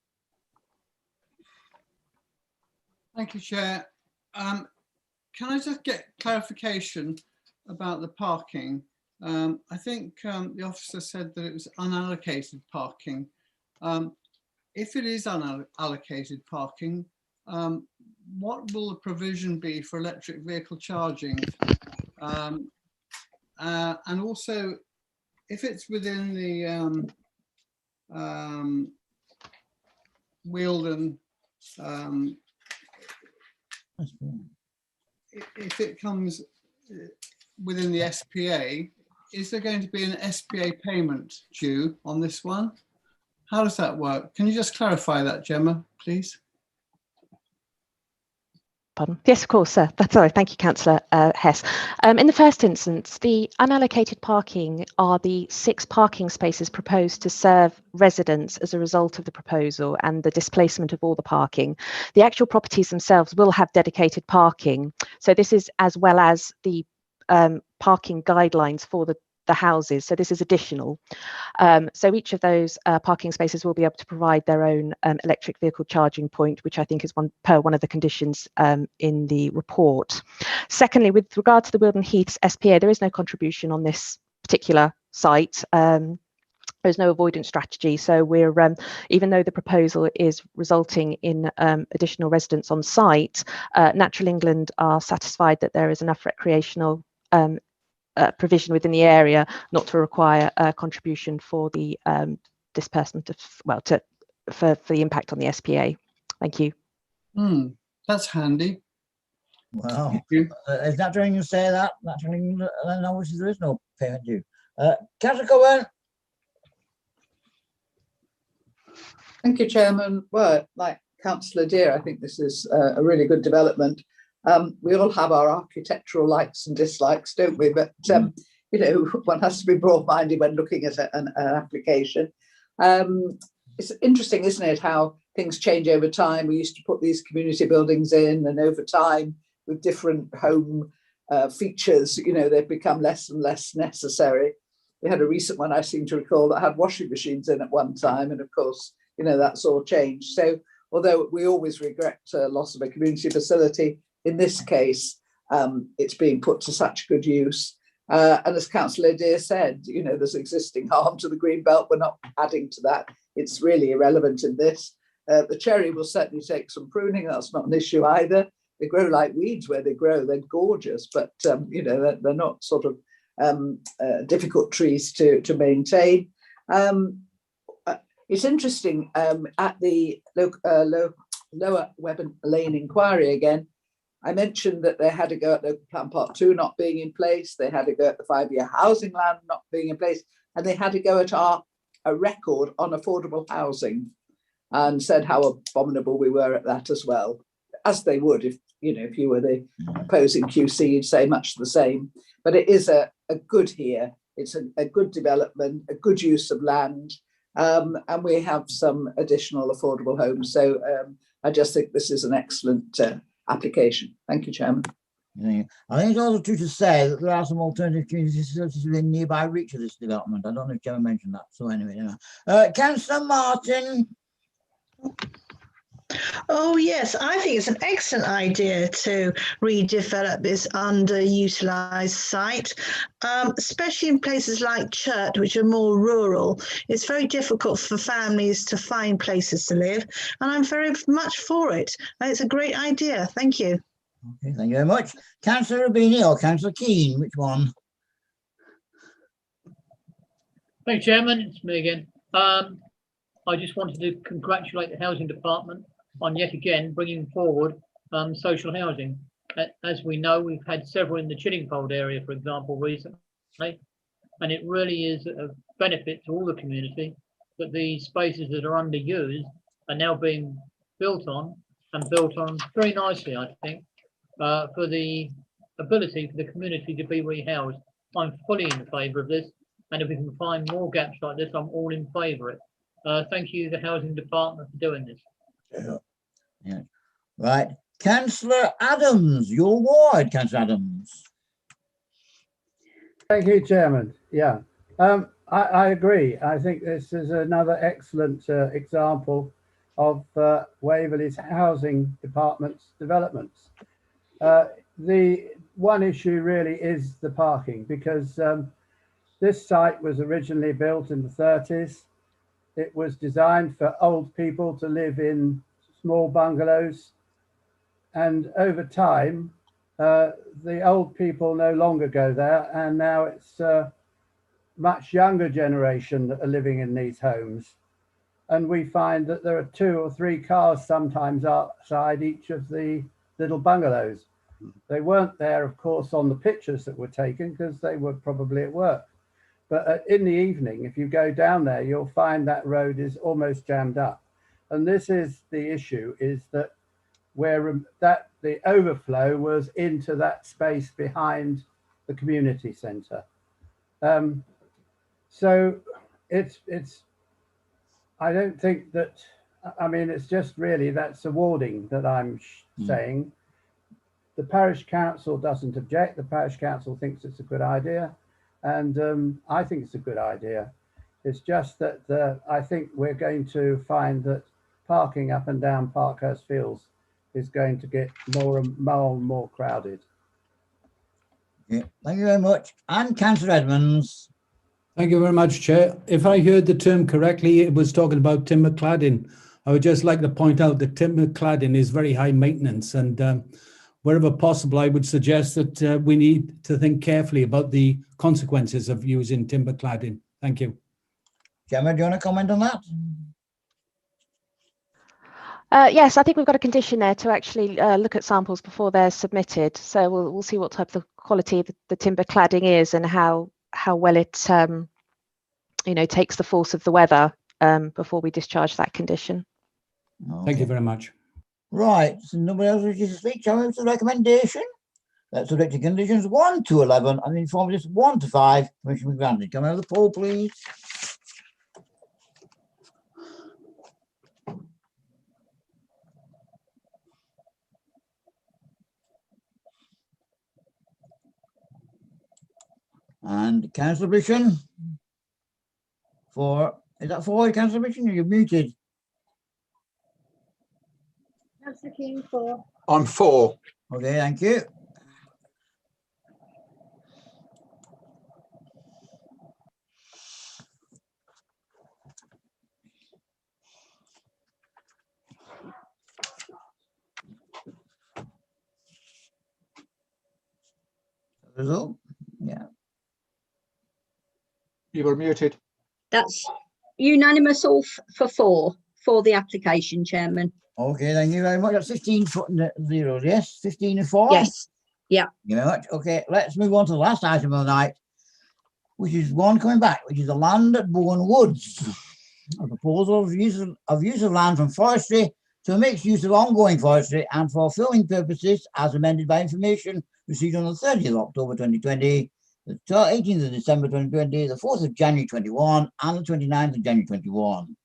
Thank you, Chair. Can I just get clarification about the parking? I think the officer said that it was unallocated parking. If it is unallocated parking, what will the provision be for electric vehicle charging? And also, if it's within the Wealden, if it comes within the SPA, is there going to be an SPA payment due on this one? How does that work? Can you just clarify that, Gemma, please? Pardon? Yes, of course, sir. That's all right. Thank you, Councillor Hess. In the first instance, the unallocated parking are the 6 parking spaces proposed to serve residents as a result of the proposal and the displacement of all the parking. The actual properties themselves will have dedicated parking. So this is as well as the parking guidelines for the houses. So this is additional. So each of those parking spaces will be able to provide their own electric vehicle charging point, which I think is one of the conditions in the report. Secondly, with regard to the Wealden Heaths SPA, there is no contribution on this particular site. There's no avoidance strategy. So we're, even though the proposal is resulting in additional residents on site, Natural England are satisfied that there is enough recreational provision within the area not to require a contribution for the disbursement of, for the impact on the SPA. Thank you. That's handy. Wow. Is Natural England say that? Natural England obviously there is no payment due. Councillor Cohen. Thank you, Chairman. Well, like Councillor Deere, I think this is a really good development. We all have our architectural likes and dislikes, don't we? But, you know, one has to be broad-minded when looking at an application. It's interesting, isn't it, how things change over time. We used to put these community buildings in, and over time, with different home features, you know, they've become less and less necessary. We had a recent one, I seem to recall, that had washing machines in at one time. And of course, you know, that's all changed. So although we always regret loss of a community facility, in this case, it's being put to such good use. And as Councillor Deere said, you know, there's existing harm to the Greenbelt. We're not adding to that. It's really irrelevant in this. The cherry will certainly take some pruning. That's not an issue either. They grow like weeds where they grow. They're gorgeous, but, you know, they're not sort of difficult trees to maintain. It's interesting, at the Lower Webburn Lane inquiry again, I mentioned that they had a go at Local Plan Part 2 not being in place, they had a go at the 5-year housing land not being in place, and they had a go at a record on affordable housing, and said how abominable we were at that as well, as they would if, you know, if you were the opposing QC, you'd say much the same. But it is a good here. It's a good development, a good use of land, and we have some additional affordable homes. So I just think this is an excellent application. Thank you, Chairman. I think it's also true to say that there are some alternative community facilities within nearby reach of this development. I don't know if Gemma mentioned that. So anyway, Councillor Martin. Oh, yes, I think it's an excellent idea to redevelop this underutilised site, especially in places like Churt, which are more rural. It's very difficult for families to find places to live, and I'm very much for it. It's a great idea. Thank you. Okay, thank you very much. Councillor Rubini or Councillor Keane, which one? Thank you, Chairman. It's me again. I just wanted to congratulate the Housing Department on yet again bringing forward social housing. As we know, we've had several in the Chiddingfold area, for example, recently, and it really is a benefit to all the community that the spaces that are underused are now being built on and built on very nicely, I think, for the ability for the community to be rehoused. I'm fully in favour of this, and if we can find more gaps like this, I'm all in favour of it. Thank you, the Housing Department, for doing this. Yeah. Right. Councillor Adams, your ward, Councillor Adams. Thank you, Chairman. Yeah, I agree. I think this is another excellent example of Waverley's housing department's developments. The one issue really is the parking, because this site was originally built in the 30s. It was designed for old people to live in small bungalows, and over time the old people no longer go there, and now it's much younger generation that are living in these homes, and we find that there are 2 or 3 cars sometimes outside each of the little bungalows. They weren't there, of course, on the pictures that were taken because they were probably at work, but in the evening, if you go down there, you'll find that road is almost jammed up. And this is the issue, is that where the overflow was into that space behind the community centre. So it's I don't think that, I mean, it's just really that's a warding that I'm saying. The parish council doesn't object. The parish council thinks it's a good idea, and I think it's a good idea. It's just that I think we're going to find that parking up and down Parkhurst Fields is going to get more and more crowded. Okay, thank you very much. And Councillor Edmonds. Thank you very much, Chair. If I heard the term correctly, it was talking about timber cladding. I would just like to point out that timber cladding is very high maintenance, and wherever possible, I would suggest that we need to think carefully about the consequences of using timber cladding. Thank you. Gemma, do you want to comment on that? Yes, I think we've got a condition there to actually look at samples before they're submitted. So we'll see what type of quality the timber cladding is and how well it takes the force of the weather before we discharge that condition. Okay. Thank you very much. Right, so nobody else wishes to speak. Shall we move to the recommendation? That's subject to conditions 1 to 11 and informatives 1 to 5. Permission be granted. Can I have the poll, please? And Councillor Bishon? Is that 4, Councillor Bishon? You're muted. Councillor Keane, 4. I'm 4. Okay, thank you. Result? Yeah. You were muted. That's unanimous all for 4 for the application, Chairman. Okay, thank you very much. That's 15 0, yes? 15 and 4? Yes. Yeah. Thank you very much. Okay, let's move on to the last item of the night, which is one coming back, which is the land at Bourne Woods. A proposal of use of land from forestry to mixed use of ongoing forestry and for filming purposes as amended by information received on the 30th of October 2020, the 18th of December 2020, the 4th of January 21, and the 29th of January 21.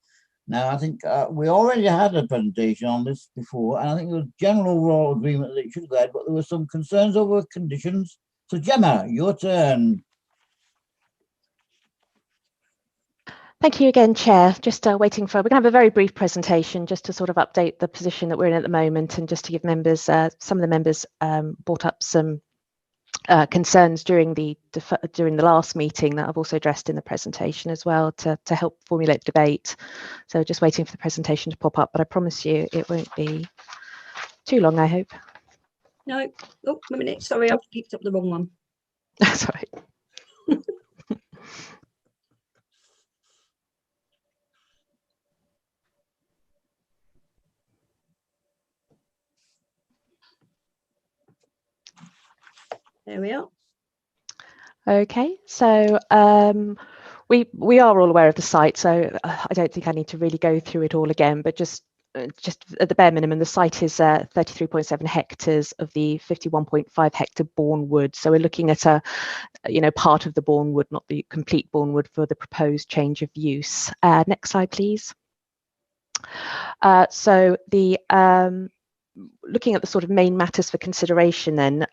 Now, I think we already had a presentation on this before, and I think there was general overall agreement that it should go ahead, but there were some concerns over conditions. So, Gemma, your turn. Thank you again, Chair. Just waiting for, we're going to have a very brief presentation just to sort of update the position that we're in at the moment, and just to give members, some of the members brought up some concerns during the last meeting that I've also addressed in the presentation as well to help formulate the debate. So just waiting for the presentation to pop up, but I promise you it won't be too long, I hope. No, oh, a minute, sorry, I've picked up the wrong one. Sorry. There we are. Okay, so we are all aware of the site, so I don't think I need to really go through it all again, but just at the bare minimum, the site is 33.7 hectares of the 51.5 hectare Bournewood. So we're looking at part of the Bournewood, not the complete Bournewood, for the proposed change of use. Next slide, please. So the looking at the sort of main matters for consideration then,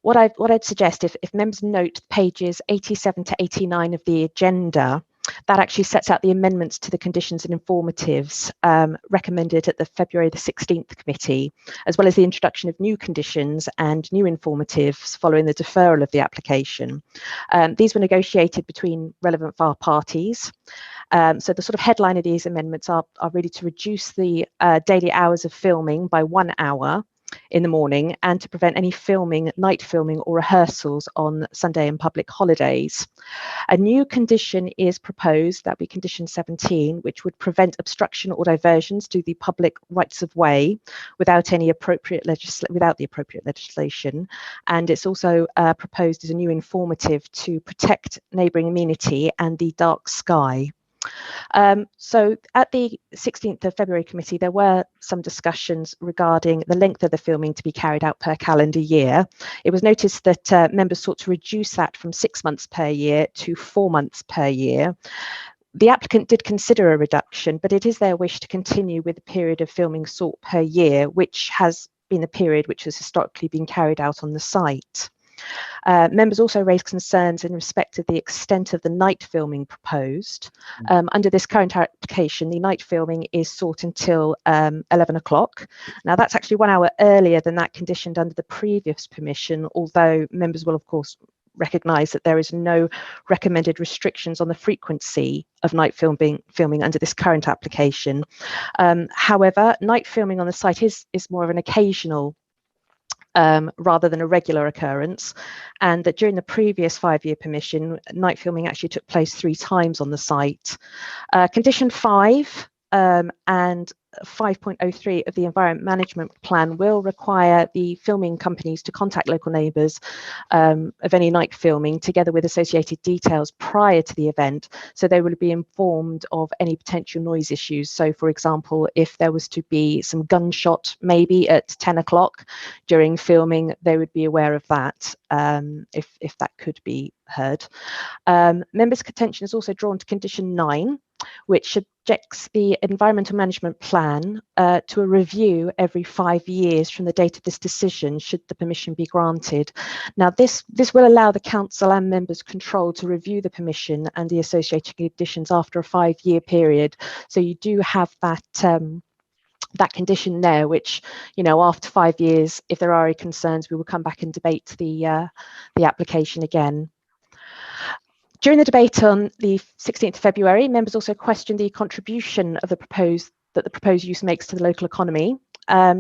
what I'd suggest, if members note pages 87 to 89 of the agenda, that actually sets out the amendments to the conditions and informatives recommended at the February the 16th committee, as well as the introduction of new conditions and new informatives following the deferral of the application. These were negotiated between relevant parties. So the sort of headline of these amendments are really to reduce the daily hours of filming by 1 hour in the morning, and to prevent any filming, night filming or rehearsals on Sunday and public holidays. A new condition is proposed, that be condition 17, which would prevent obstruction or diversions to the public rights of way without the appropriate legislation. And it's also proposed as a new informative to protect neighbouring amenity and the dark sky. So at the 16th of February committee, there were some discussions regarding the length of the filming to be carried out per calendar year. It was noticed that members sought to reduce that from 6 months per year to 4 months per year. The applicant did consider a reduction, but it is their wish to continue with the period of filming sought per year, which has been the period which has historically been carried out on the site. Members also raised concerns in respect of the extent of the night filming proposed. Under this current application, the night filming is sought until 11 o'clock. Now, that's actually 1 hour earlier than that conditioned under the previous permission, although members will, of course, recognise that there is no recommended restrictions on the frequency of night filming under this current application. However, night filming on the site is more of an occasional rather than a regular occurrence, and that during the previous 5-year permission, night filming actually took place 3 times on the site. Condition 5 and 5.03 of the Environment Management Plan will require the filming companies to contact local neighbours of any night filming, together with associated details prior to the event, so they will be informed of any potential noise issues. So, for example, if there was to be some gunshot maybe at 10 o'clock during filming, they would be aware of that if that could be heard. Members' attention is also drawn to condition 9, which subjects the Environmental Management Plan to a review every 5 years from the date of this decision, should the permission be granted. Now, this will allow the council and members control to review the permission and the associated conditions after a 5-year period. So you do have that that condition there, which, after 5 years, if there are any concerns, we will come back and debate the application again. During the debate on the 16th of February, members also questioned the contribution of the proposed use makes to the local economy.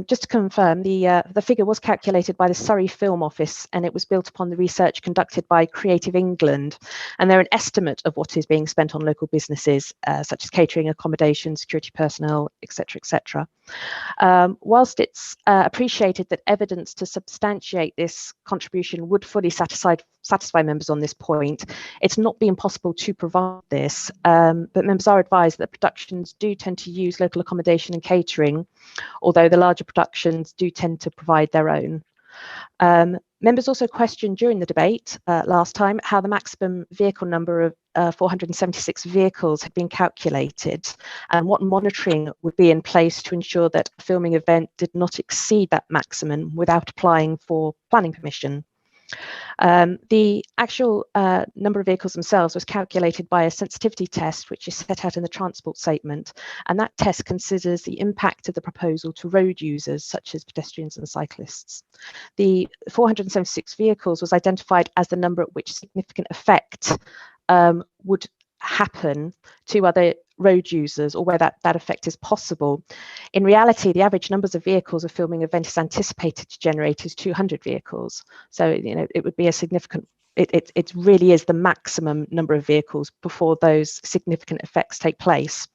Just to confirm, the figure was calculated by the Surrey Film Office, and it was built upon the research conducted by Creative England, and they're an estimate of what is being spent on local businesses, such as catering, accommodation, security personnel, etc., etc. Whilst it's appreciated that evidence to substantiate this contribution would fully satisfy members on this point, it's not been possible to provide this, but members are advised that productions do tend to use local accommodation and catering, although the larger productions do tend to provide their own. Members also questioned during the debate last time how the maximum vehicle number of 476 vehicles had been calculated, and what monitoring would be in place to ensure that a filming event did not exceed that maximum without applying for planning permission. The actual number of vehicles themselves was calculated by a sensitivity test, which is set out in the transport statement. And that test considers the impact of the proposal to road users, such as pedestrians and cyclists. The 476 vehicles was identified as the number at which significant effect would happen to other road users, or where that effect is possible. In reality, the average numbers of vehicles a filming event is anticipated to generate is 200 vehicles. So, you know, it would be a significant, it really is the maximum number of vehicles before those significant effects take place.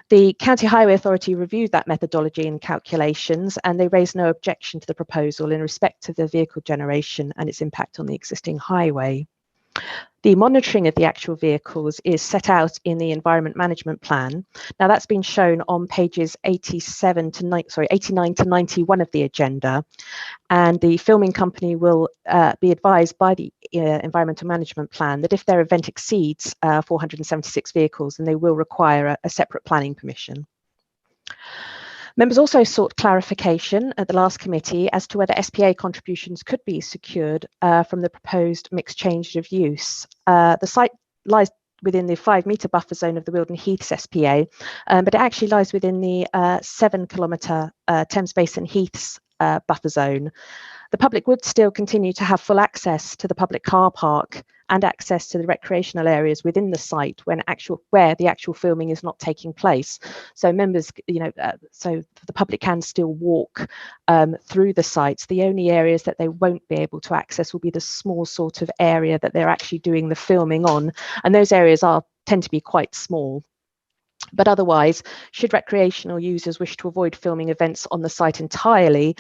The County Highway Authority reviewed that methodology and calculations, and they raised no objection to the proposal in respect of the vehicle generation and its impact on the existing highway. The monitoring of the actual vehicles is set out in the Environment Management Plan. Now, that's been shown on pages 89 to 91 of the agenda, and the filming company will be advised by the Environmental Management Plan that if their event exceeds 476 vehicles, then they will require a separate planning permission. Members also sought clarification at the last committee as to whether SPA contributions could be secured from the proposed mixed change of use. The site lies within the 5-metre buffer zone of the Wilden Heaths SPA, but it actually lies within the 7-kilometre Thames Basin Heaths buffer zone. The public would still continue to have full access to the public car park and access to the recreational areas within the site where the actual filming is not taking place. So members, so the public can still walk through the sites. The only areas that they won't be able to access will be the small sort of area that they're actually doing the filming on, and those areas tend to be quite small. But otherwise, should recreational users wish to avoid filming events on the site entirely,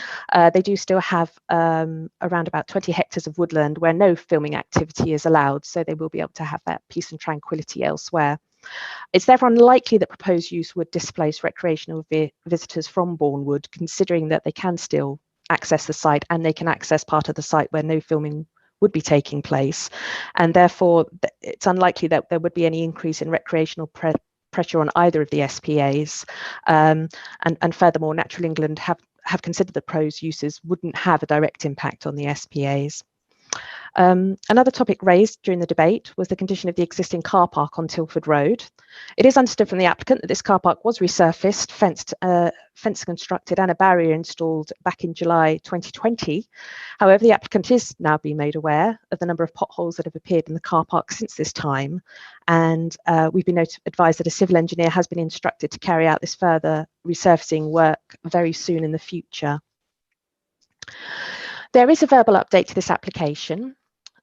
they do still have around about 20 hectares of woodland where no filming activity is allowed, so they will be able to have that peace and tranquility elsewhere. It's therefore unlikely that proposed use would displace recreational visitors from Bournewood, considering that they can still access the site and they can access part of the site where no filming would be taking place. And therefore, it's unlikely that there would be any increase in recreational pressure on either of the SPAs, and furthermore, Natural England have considered the proposed uses wouldn't have a direct impact on the SPAs. Another topic raised during the debate was the condition of the existing car park on Tilford Road. It is understood from the applicant that this car park was resurfaced, fence constructed and a barrier installed back in July 2020. However, the applicant is now being made aware of the number of potholes that have appeared in the car park since this time, and we've been advised that a civil engineer has been instructed to carry out this further resurfacing work very soon in the future. There is a verbal update to this application.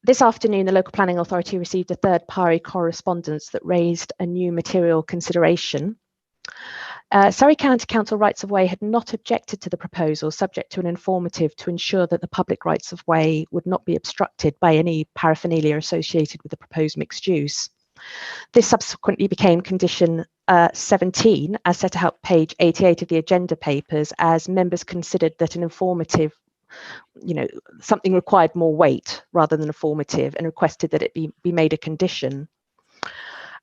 This afternoon, the Local Planning Authority received a third-party correspondence that raised a new material consideration. Surrey County Council Rights of Way had not objected to the proposal, subject to an informative to ensure that the public rights of way would not be obstructed by any paraphernalia associated with the proposed mixed use. This subsequently became condition 17, as set out page 88 of the agenda papers, as members considered that an informative, something required more weight rather than informative, and requested that it be made a condition.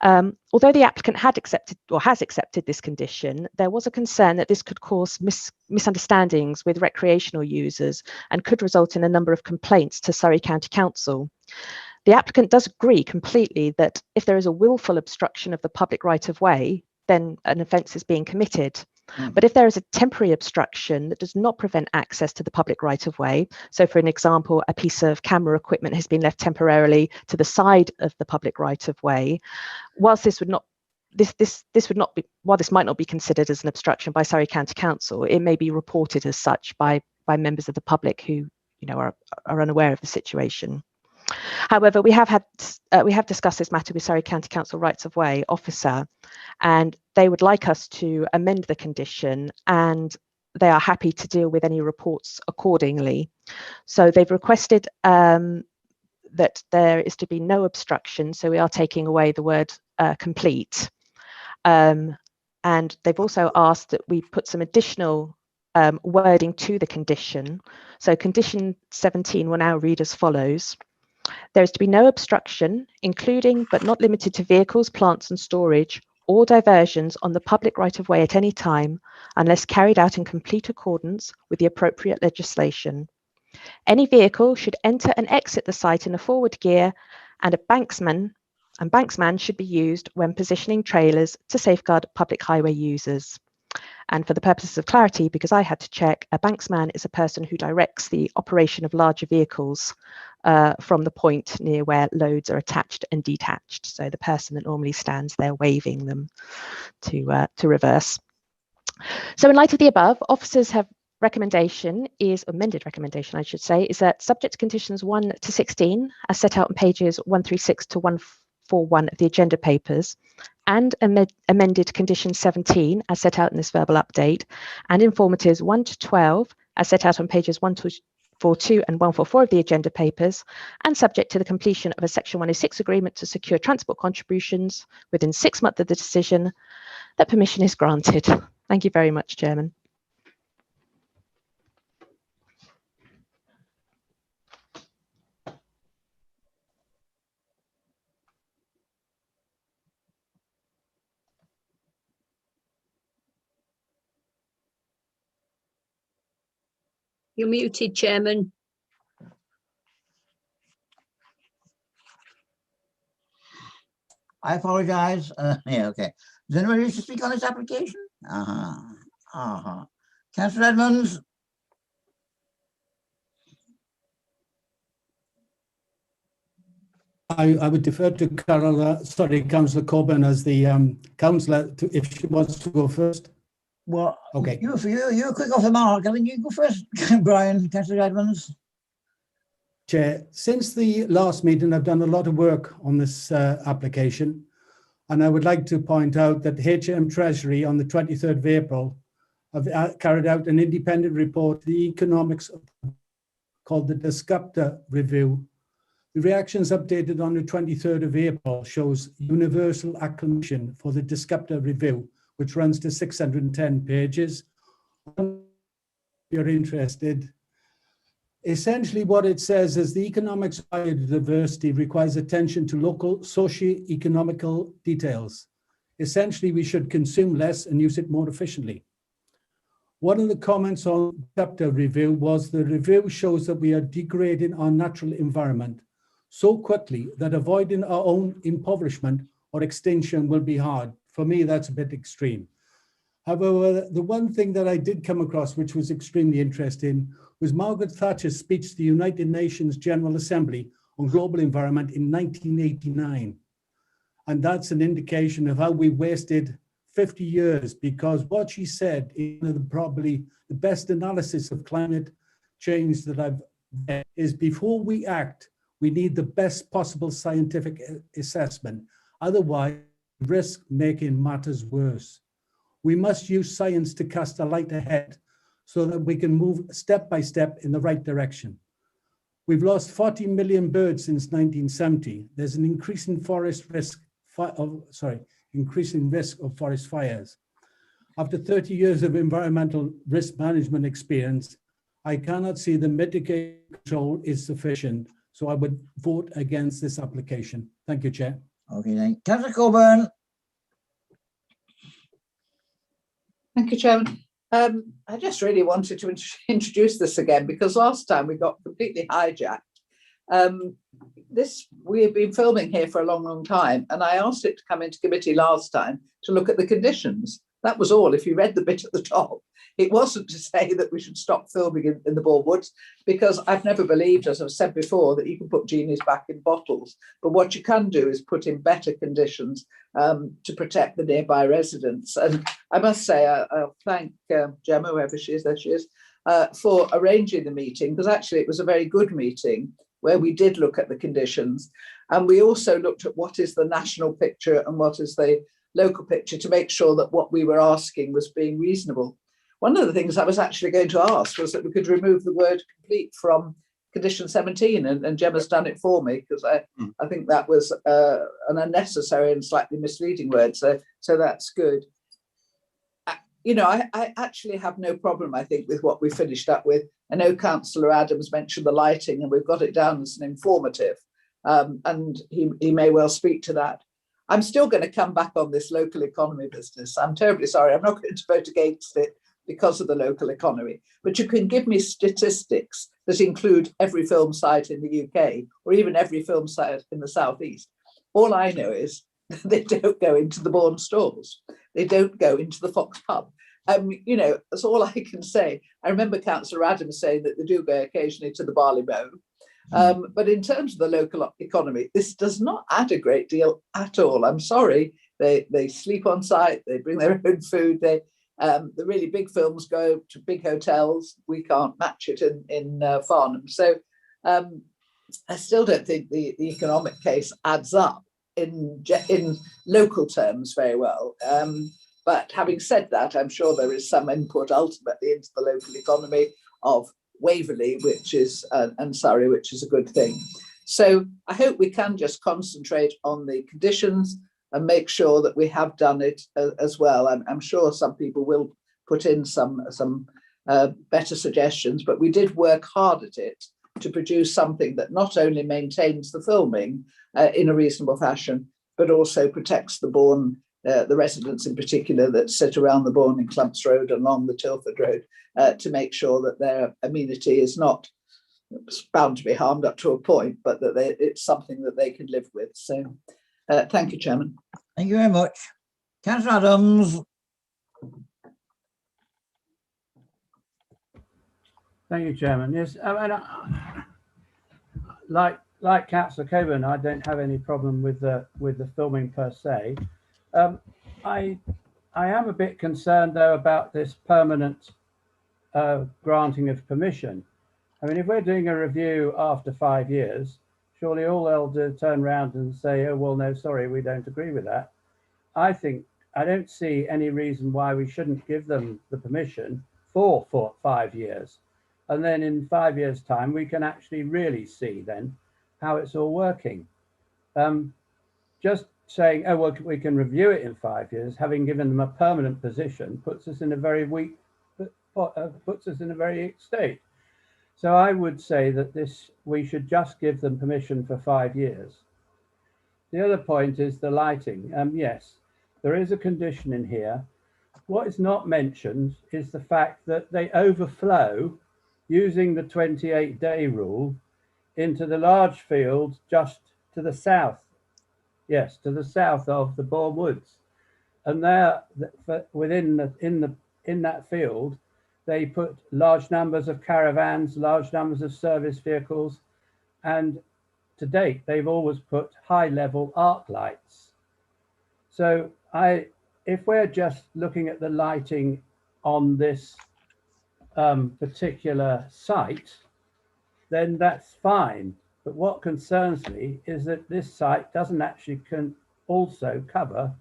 Although the applicant had accepted or has accepted this condition, there was a concern that this could cause misunderstandings with recreational users and could result in a number of complaints to Surrey County Council. The applicant does agree completely that if there is a willful obstruction of the public right of way, then an offence is being committed. But if there is a temporary obstruction that does not prevent access to the public right of way, so for an example, a piece of camera equipment has been left temporarily to the side of the public right of way, whilst this might not be considered as an obstruction by Surrey County Council, it may be reported as such by members of the public who are unaware of the situation. However, we have discussed this matter with Surrey County Council Rights of Way officer, and they would like us to amend the condition, and they are happy to deal with any reports accordingly. So they've requested that there is to be no obstruction, so we are taking away the word complete. And they've also asked that we put some additional wording to the condition. So condition 17 will now read as follows. There is to be no obstruction, including but not limited to vehicles, plants and storage, or diversions on the public right of way at any time, unless carried out in complete accordance with the appropriate legislation. Any vehicle should enter and exit the site in a forward gear, and a banksman should be used when positioning trailers to safeguard public highway users. And for the purposes of clarity, because I had to check, a banksman is a person who directs the operation of larger vehicles from the point near where loads are attached and detached. So the person that normally stands there waving them to reverse. So in light of the above, officers have amended recommendation, I should say, is that subject to conditions 1 to 16, as set out on pages 136 to 141 of the agenda papers, and amended condition 17, as set out in this verbal update, and informatives 1 to 12, as set out on pages 142 and 144 of the agenda papers, and subject to the completion of a Section 106 agreement to secure transport contributions within 6 months of the decision, that permission is granted. Thank you very much, Chairman. You're muted, Chairman. I apologise. Yeah, okay. Does anybody wish to speak on this application? Councillor Edmonds? I would defer to Councillor Coburn as the councillor if she wants to go first. Well, okay. You're quick off the mark. I think you go first, Brian. Councillor Edmonds. Chair, since the last meeting, I've done a lot of work on this application, and I would like to point out that HM Treasury on the 23rd of April have carried out an independent report, the economics called the Disruptor Review. The reactions updated on the 23rd of April shows universal acclamation for the Disruptor Review, which runs to 610 pages. If you're interested, essentially what it says is the economics of biodiversity requires attention to local socio-economical details. Essentially, we should consume less and use it more efficiently. One of the comments on the chapter review was the review shows that we are degrading our natural environment so quickly that avoiding our own impoverishment or extinction will be hard. For me, that's a bit extreme. However, the one thing that I did come across, which was extremely interesting, was Margaret Thatcher's speech to the United Nations General Assembly on global environment in 1989. And that's an indication of how we wasted 50 years, because what she said is probably the best analysis of climate change that I've read is before we act, we need the best possible scientific assessment. Otherwise, risk making matters worse. We must use science to cast a light ahead so that we can move step by step in the right direction. We've lost 40 million birds since 1970. There's an increasing increasing risk of forest fires. After 30 years of environmental risk management experience, I cannot see the mitigation control is sufficient. So I would vote against this application. Thank you, Chair. Okay, thank you. Councillor Coburn. Thank you, Chairman. I just really wanted to introduce this again because last time we got completely hijacked. We have been filming here for a long, long time, and I asked it to come into committee last time to look at the conditions. That was all. If you read the bit at the top, it wasn't to say that we should stop filming in the Bourwoods, because I've never believed, as I've said before, that you can put genies back in bottles. But what you can do is put in better conditions to protect the nearby residents. And I must say, I'll thank Gemma, whoever she is, there she is, for arranging the meeting, because actually it was a very good meeting where we did look at the conditions. And we also looked at what is the national picture and what is the local picture to make sure that what we were asking was being reasonable. One of the things I was actually going to ask was that we could remove the word complete from condition 17, and Gemma's done it for me, because I think that was an unnecessary and slightly misleading word, so that's good. You know, I actually have no problem, I think, with what we finished up with. I know Councillor Adams mentioned the lighting, and we've got it down as an informative, and he may well speak to that. I'm still going to come back on this local economy business. I'm terribly sorry. I'm not going to vote against it, because of the local economy. But you can give me statistics that include every film site in the UK or even every film site in the Southeast. All I know is they don't go into the Bourne stores. They don't go into the Fox pub. You know, that's all I can say. I remember Councillor Adams saying that they do go occasionally to the Barley Mow. But in terms of the local economy, this does not add a great deal at all. I'm sorry. They sleep on site. They bring their own food. The really big films go to big hotels. We can't match it in Farnham. So I still don't think the economic case adds up in local terms very well. But having said that, I'm sure there is some input ultimately into the local economy of Waverley, which is and Surrey, which is a good thing. So I hope we can just concentrate on the conditions and make sure that we have done it as well. I'm sure some people will put in some better suggestions, but we did work hard at it to produce something that not only maintains the filming in a reasonable fashion, but also protects the Bourne, the residents in particular that sit around the Bourne and Clumps Road and along the Tilford Road, to make sure that their amenity is not bound to be harmed up to a point, but that it's something that they can live with. So thank you, Chairman. Thank you very much. Councillor Adams. Thank you, Chairman. Yes, I mean, like Councillor Coburn, I don't have any problem with the filming per se. I am a bit concerned though about this permanent granting of permission. I mean, if we're doing a review after 5 years, surely all they'll do turn around and say, oh well, no, sorry, we don't agree with that. I don't see any reason why we shouldn't give them the permission for 5 years. And then in 5 years' time, we can actually really see then how it's all working. Just saying, oh, well, we can review it in 5 years, having given them a permanent position, puts us in a very weak, puts us in a very weak state. So I would say that we should just give them permission for 5 years. The other point is the lighting. Yes, there is a condition in here. What is not mentioned is the fact that they overflow using the 28-day rule into the large field just to the south. Yes, to the south of the Bourne Woods. And there, in that field, they put large numbers of caravans, large numbers of service vehicles, and to date, they've always put high-level arc lights. So if we're just looking at the lighting on this particular site, then that's fine. But what concerns me is that this site doesn't actually also cover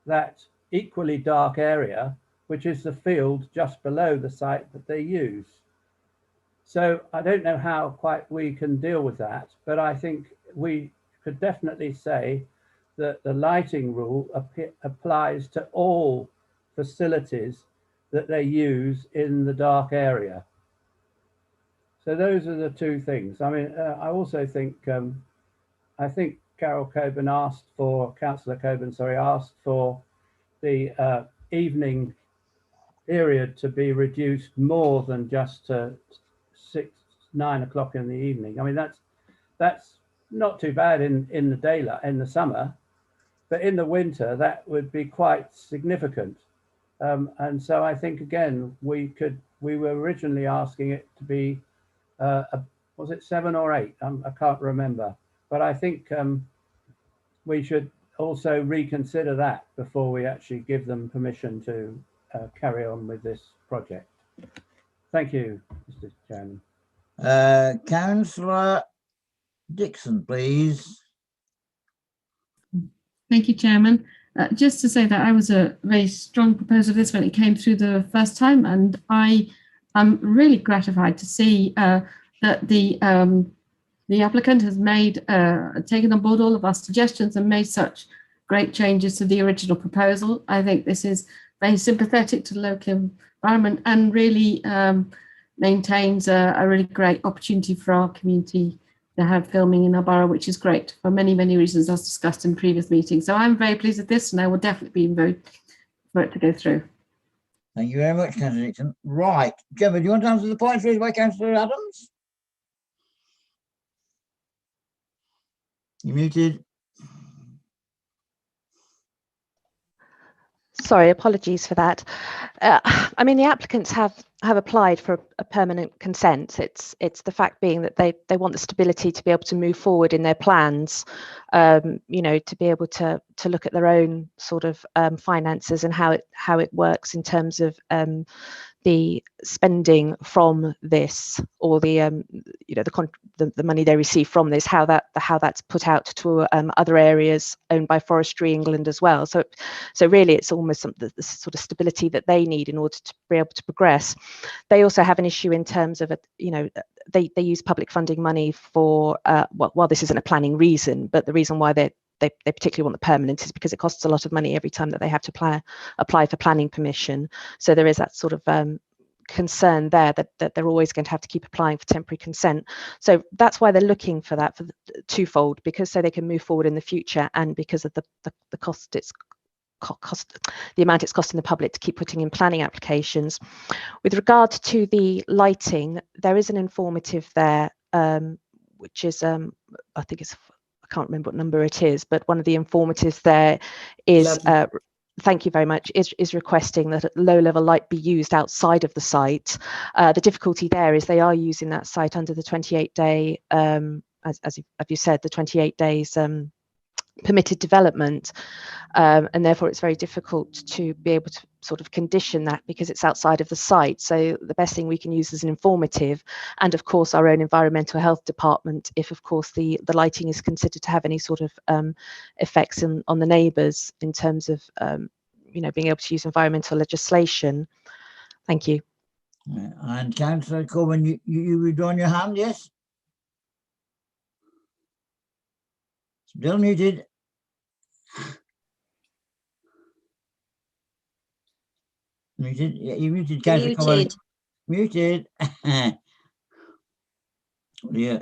that equally dark area, which is the field just below the site that they use. So I don't know how quite we can deal with that, but I think we could definitely say that the lighting rule applies to all facilities that they use in the dark area. So those are the two things. I mean, I also think, I think Councillor Coburn asked for the evening period to be reduced more than just to 9 o'clock in the evening. I mean, that's not too bad in the daylight, in the summer, but in the winter, that would be quite significant. And so I think, again, we were originally asking it to be, was it 7 or 8? I can't remember, but I think we should also reconsider that before we actually give them permission to carry on with this project. Thank you, Mr. Chairman. Councillor Dixon, please. Thank you, Chairman. Just to say that I was a very strong proposer of this when it came through the first time, and I am really gratified to see that the applicant has taken on board all of our suggestions and made such great changes to the original proposal. I think this is very sympathetic to the local environment and really maintains a really great opportunity for our community to have filming in our borough, which is great for many, many reasons as discussed in previous meetings. So I'm very pleased with this, and I will definitely be voting for it to go through. Thank you very much, Councillor Dixon. Right, Gemma, do you want to answer the points raised by Councillor Adams? You're muted. Sorry, apologies for that. I mean, the applicants have applied for a permanent consent. It's the fact being that they want the stability to be able to move forward in their plans, you know, to be able to look at their own sort of finances and how it works in terms of the spending from this, or the you know, the money they receive from this, how that's put out to other areas owned by Forestry England as well. So really it's almost the sort of stability that they need in order to be able to progress. They also have an issue in terms of, you know, they use public funding money for well, this isn't a planning reason, but the reason why they particularly want the permanent is because it costs a lot of money every time that they have to apply for planning permission. So there is that sort of concern there that they're always going to have to keep applying for temporary consent. So that's why they're looking for that, for twofold, because so they can move forward in the future, and because of the cost the amount it's costing the public to keep putting in planning applications. With regard to the lighting, there is an informative there, which is I think it's, I can't remember what number it is, but one of the informatives there is, thank you very much, is requesting that low level light be used outside of the site. The difficulty there is they are using that site under the 28-day, as you said, the 28 days permitted development, and therefore it's very difficult to be able to sort of condition that because it's outside of the site. So the best thing we can use is an informative, and of course our own environmental health department, if of course the lighting is considered to have any sort of effects on the neighbours in terms of you know, being able to use environmental legislation. Thank you. And Councillor Coleman, you withdrawn your hand, yes? Still muted. Muted. Yeah, you muted, Councillor Coleman. Muted. Yeah.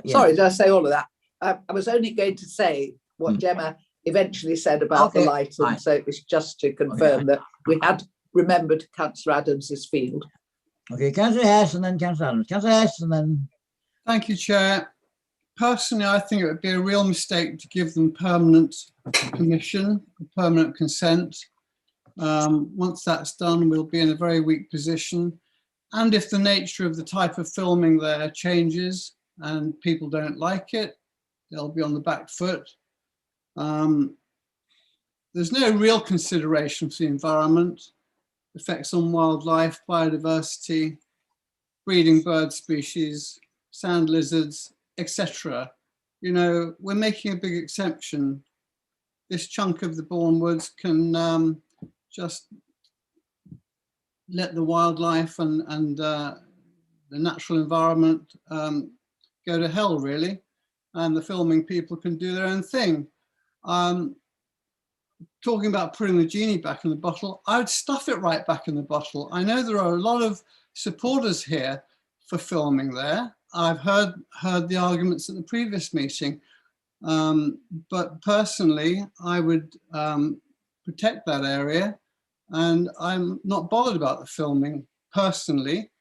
Sorry, did I say all of that? I was only going to say what Gemma eventually said about the lighting. So it's just to confirm that we had remembered Councillor Adams's field. Okay, Councillor Hess and then Councillor Adams. Councillor Hess and then... Thank you, Chair. Personally, I think it would be a real mistake to give them permanent permission, permanent consent. Once that's done, we'll be in a very weak position. And if the nature of the type of filming there changes and people don't like it, they'll be on the back foot. There's no real consideration for the environment, effects on wildlife, biodiversity, breeding bird species, sand lizards, etc. You know, we're making a big exception. This chunk of the Bourne Woods can just let the wildlife and the natural environment go to hell, really. And the filming people can do their own thing. Talking about putting the genie back in the bottle, I would stuff it right back in the bottle. I know there are a lot of supporters here for filming there. I've heard the arguments at the previous meeting, but personally, I would protect that area, and I'm not bothered about the filming personally.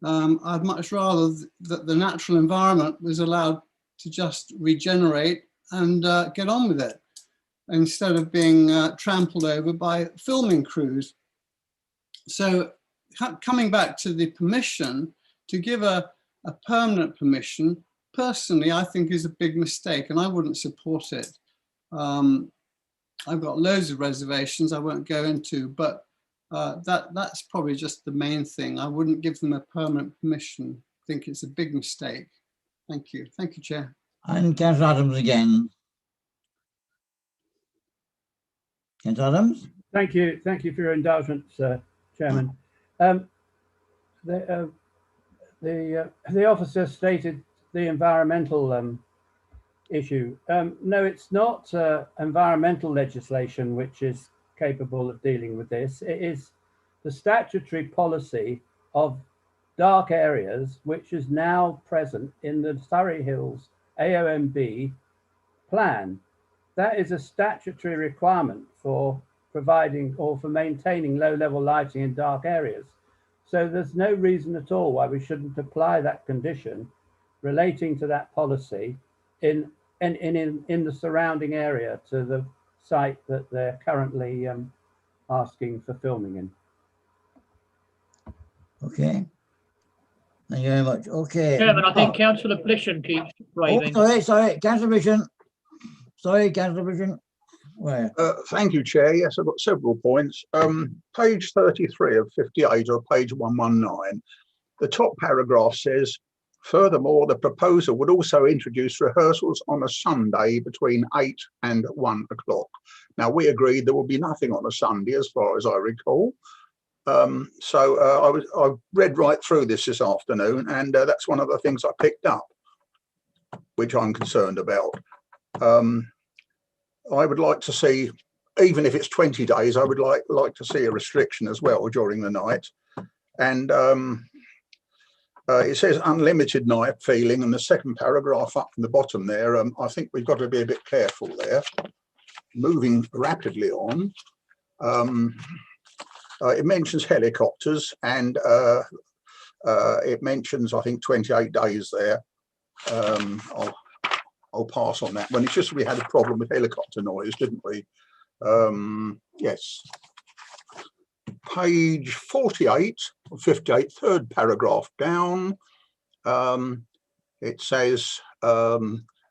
I'd much rather that the natural environment was allowed to just regenerate and get on with it, instead of being trampled over by filming crews. So coming back to the permission, to give a permanent permission, personally, I think is a big mistake, and I wouldn't support it. I've got loads of reservations I won't go into, but that's probably just the main thing. I wouldn't give them a permanent permission. I think it's a big mistake. Thank you. Thank you, Chair. And Councillor Adams again. Councillor Adams? Thank you for your indulgence, Chairman. The officer stated the environmental issue. No, it's not environmental legislation which is capable of dealing with this. It is the statutory policy of dark areas, which is now present in the Surrey Hills AOMB plan. That is a statutory requirement for providing or for maintaining low-level lighting in dark areas. So there's no reason at all why we shouldn't apply that condition relating to that policy in the surrounding area to the site that they're currently asking for filming in. Okay. Thank you very much. Okay. Chairman, I think Councillor Blishen keeps raving. Oh, sorry, Councillor Blishen. Sorry, Councillor Blishen. Where? Thank you, Chair. Yes, I've got several points. Page 33 of 58 or page 119, the top paragraph says, furthermore, the proposer would also introduce rehearsals on a Sunday between 8 and 1 o'clock. Now, we agreed there will be nothing on a Sunday as far as I recall. I read right through this afternoon, and that's one of the things I picked up, which I'm concerned about. I would like to see, even if it's 20 days, I would like to see a restriction as well during the night. And it says unlimited night feeling, and the second paragraph up from the bottom there, I think we've got to be a bit careful there. Moving rapidly on, it mentions helicopters, and it mentions, I think, 28 days there. I'll pass on that one. It's just we had a problem with helicopter noise, didn't we? Yes. Page 48, 58, third paragraph down. It says,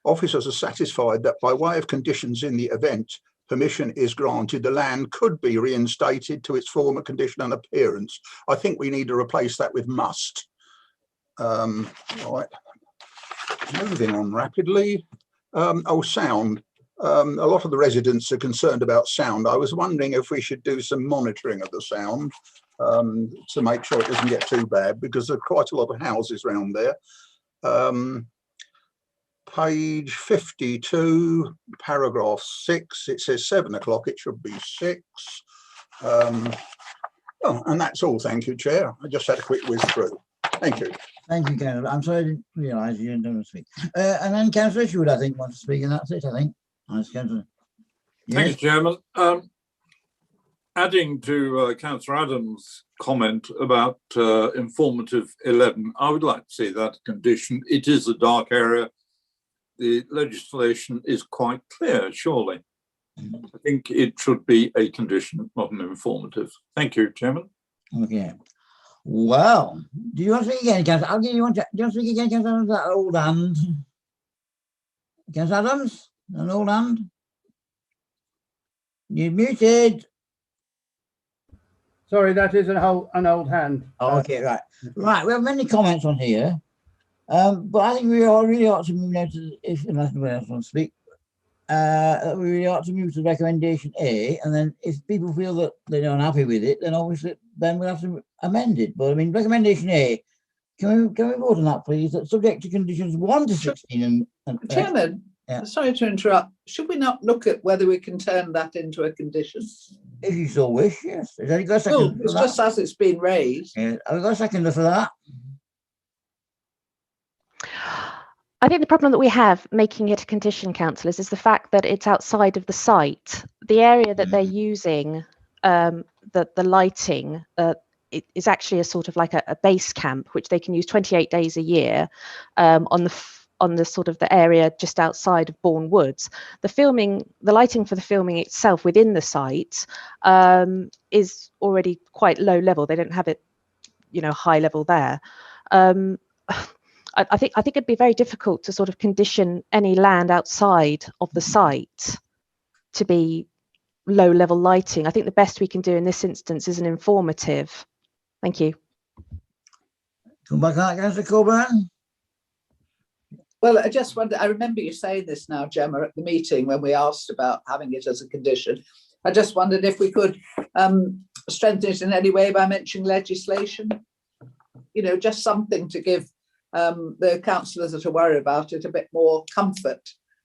officers are satisfied that by way of conditions in the event permission is granted, the land could be reinstated to its former condition and appearance. I think we need to replace that with must. Right. Moving on rapidly. Sound. A lot of the residents are concerned about sound. I was wondering if we should do some monitoring of the sound to make sure it doesn't get too bad, because there are quite a lot of houses around there. Page 52, paragraph 6, it says 7 o'clock, it should be 6. And that's all, thank you, Chair. I just had a quick whiz through. Thank you. Thank you, Councillor. I'm sorry I didn't realise you didn't want to speak. And then Councillor Isherwood, I think, wants to speak, and that's it, I think. Nice, Councillor. Yes. Thank you, Chairman. Adding to Councillor Adams' comment about informative 11, I would like to see that condition. It is a dark area. The legislation is quite clear, surely. I think it should be a condition, not an informative. Thank you, Chairman. Okay. Well, do you want to speak again, Councillor? I'll give you one. Do you want to speak again, Councillor Adams? That old hand. Councillor Adams, an old hand. You're muted. Sorry, that is an old hand. Oh, okay, right. Right, we have many comments on here. But I think we all really ought to move now to, unless nobody else wants to speak, we really ought to move to recommendation A, and then if people feel that they're not happy with it, then obviously then we'll have to amend it. But I mean, recommendation A, can we vote on that, please? That's subject to conditions 1 to 16 and Chairman, yeah. Sorry to interrupt. Should we not look at whether we can turn that into a condition? If you so wish, yes. Has anybody got a second? Well, it's just as it's been raised. Yeah. Have we got a second for that? I think the problem that we have making it a condition, councillors, is the fact that it's outside of the site. The area that they're using, the lighting, it is actually a sort of like a base camp, which they can use 28 days a year on the sort of the area just outside of Bourne Woods. The lighting for the filming itself within the site is already quite low level. They don't have it, high level there. I think it'd be very difficult to sort of condition any land outside of the site to be low level lighting. I think the best we can do in this instance is an informative. Thank you. Come back on, Councillor Coburn. Well, I just wonder, I remember you saying this now, Gemma, at the meeting when we asked about having it as a condition. I just wondered if we could strengthen it in any way by mentioning legislation. Just something to give the councillors that are worried about it a bit more comfort,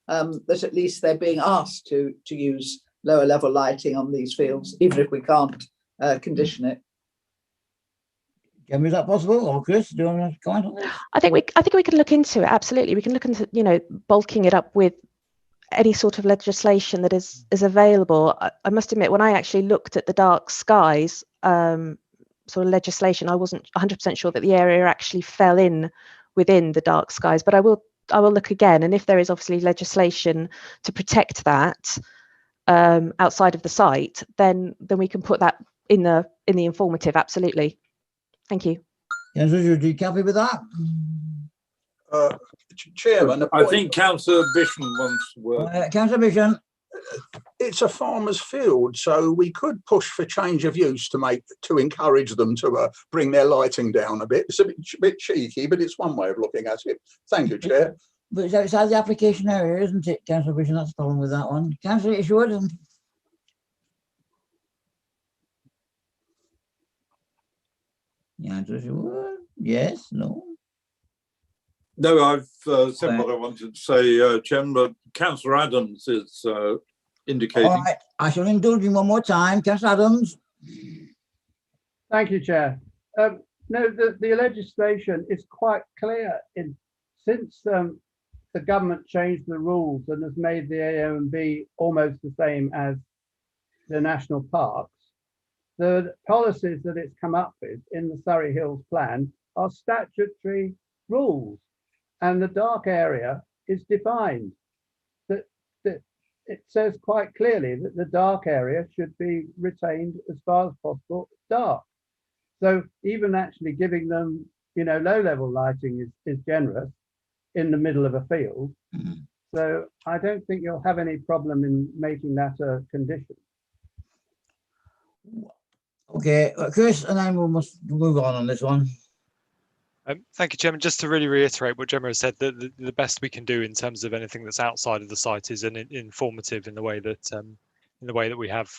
that at least they're being asked to use lower level lighting on these fields, even if we can't condition it. Is that possible? Or Chris, do you want to comment on this? I think we can look into it. Absolutely, we can look into bulking it up with any sort of legislation that is available. I must admit, when I actually looked at the dark skies sort of legislation, I wasn't 100% sure that the area actually fell in within the dark skies, but I will look again, and if there is obviously legislation to protect that outside of the site, then we can put that in the informative. Absolutely. Thank you. Councillor, are you happy with that? Chairman, I think Councillor Bishon wants to work. Councillor Bishon. It's a farmer's field, so we could push for change of use to encourage them to bring their lighting down a bit. It's a bit cheeky, but it's one way of looking at it. Thank you, Chair. But it's outside the application area, isn't it, Councillor Bishon? That's the problem with that one. Councillor Isherwood. Yes, no. No, I've said what I wanted to say, Chairman, but Councillor Adams is indicating. All right, I shall indulge you one more time. Councillor Adams. Thank you, Chair. No, the legislation is quite clear. Since the government changed the rules and has made the AONB almost the same as the national parks, the policies that it's come up with in the Surrey Hills Plan are statutory rules, and the dark area is defined. That it says quite clearly that the dark area should be retained as far as possible dark. So even actually giving them, low-level lighting is generous in the middle of a field. So I don't think you'll have any problem in making that a condition. Okay, Chris, and then we must move on this one. Thank you, Chairman. Just to really reiterate what Gemma has said, the best we can do in terms of anything that's outside of the site is informative in the way that we have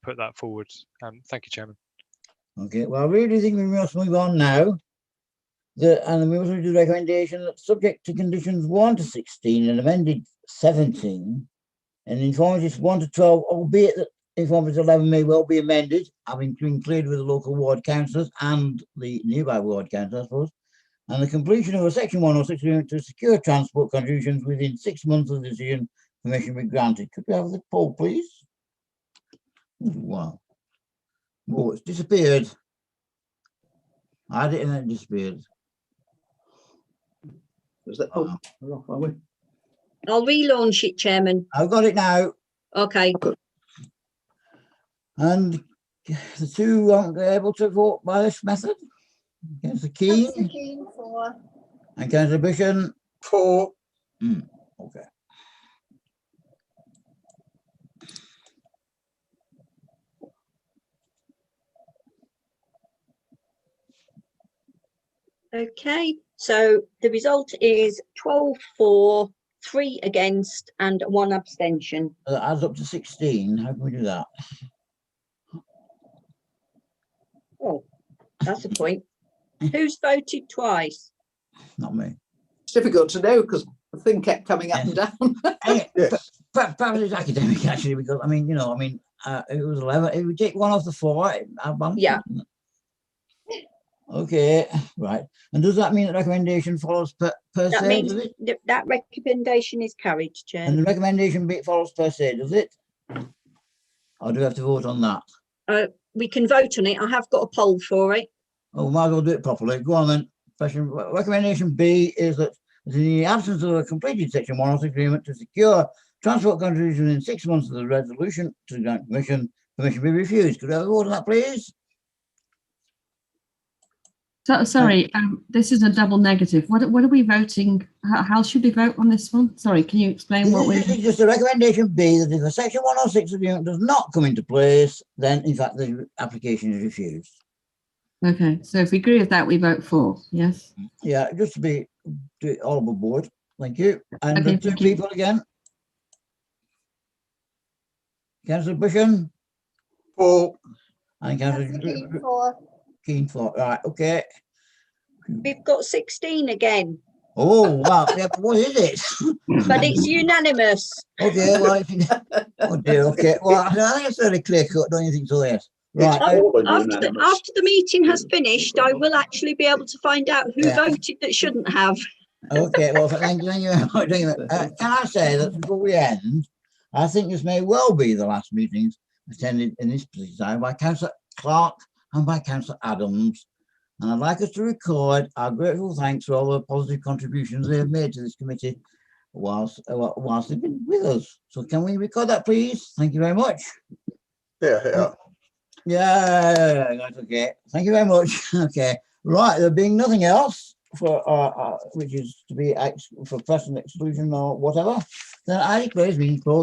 put that forward. Thank you, Chairman. Okay, well, I really think we must move on now. And we must do the recommendation that, subject to conditions 1 to 16 and amended 17, and informatives 1 to 12, albeit that informatives 11 may well be amended, having been cleared with the local ward councillors and the nearby ward council, I suppose, and the completion of a Section 106 agreement to secure transport contributions within 6 months of the decision, permission be granted. Could we have the poll, please? Wow. Oh, it's disappeared. I had it and then it disappeared. Was that? Oh, we're off, are we? I'll relaunch it, Chairman. I've got it now. Okay. And the two aren't able to vote by this method. Councillor Keane. For. And Councillor Bishon. For. Okay. Okay, so the result is 12 for, 3 against and 1 abstention. That adds up to 16. How can we do that? Oh, that's a point. Who's voted twice? Not me. It's difficult to know because the thing kept coming up and down. Yes. Perhaps it's academic, actually, because, it was 11. If we take 1 off the 4, yeah. Okay, right. And does that mean that recommendation follows per That se, means does it? that recommendation is carried, Chair. And the recommendation bit follows per se, does it? Or do we have to vote on that? We can vote on it. I have got a poll for it. Oh, we might as well do it properly. Go on then. Recommendation B is that in the absence of a completed Section 106 agreement to secure transport contribution in 6 months of the resolution to the Commission, permission be refused. Could we have a vote on that, please? So, sorry, this is a double negative. What are we voting? How should we vote on this one? Sorry, can you explain what we're... It's just a recommendation B that if a Section 106 agreement does not come into place, then in fact the application is refused. Okay, so if we agree with that, we vote for, yes? Yeah, just to be all aboard. Thank you. And Okay, the two people again. Councillor Bishon. For. And Councillor Keane for. Keane for. Right, okay. We've got 16 again. Oh, wow. Yeah, but what is it? But it's unanimous. Okay, well, oh dear, okay. Well, I think it's very clear cut, don't you think so? Yes. Right. After the meeting has finished, I will actually be able to find out who voted that shouldn't have. Okay, well, thank you very much. Can I say that before we end, I think this may well be the last meetings attended in this time by Councillor Clark and by Councillor Adams. And I'd like us to record our grateful thanks for all the positive contributions they have made to this committee whilst they've been with us. So can we record that, please? Thank you very much. Yeah. Yeah, that's okay. Thank you very much. Okay, right. There being nothing else for which is to be for press and exclusion or whatever, then I declare this meeting closed.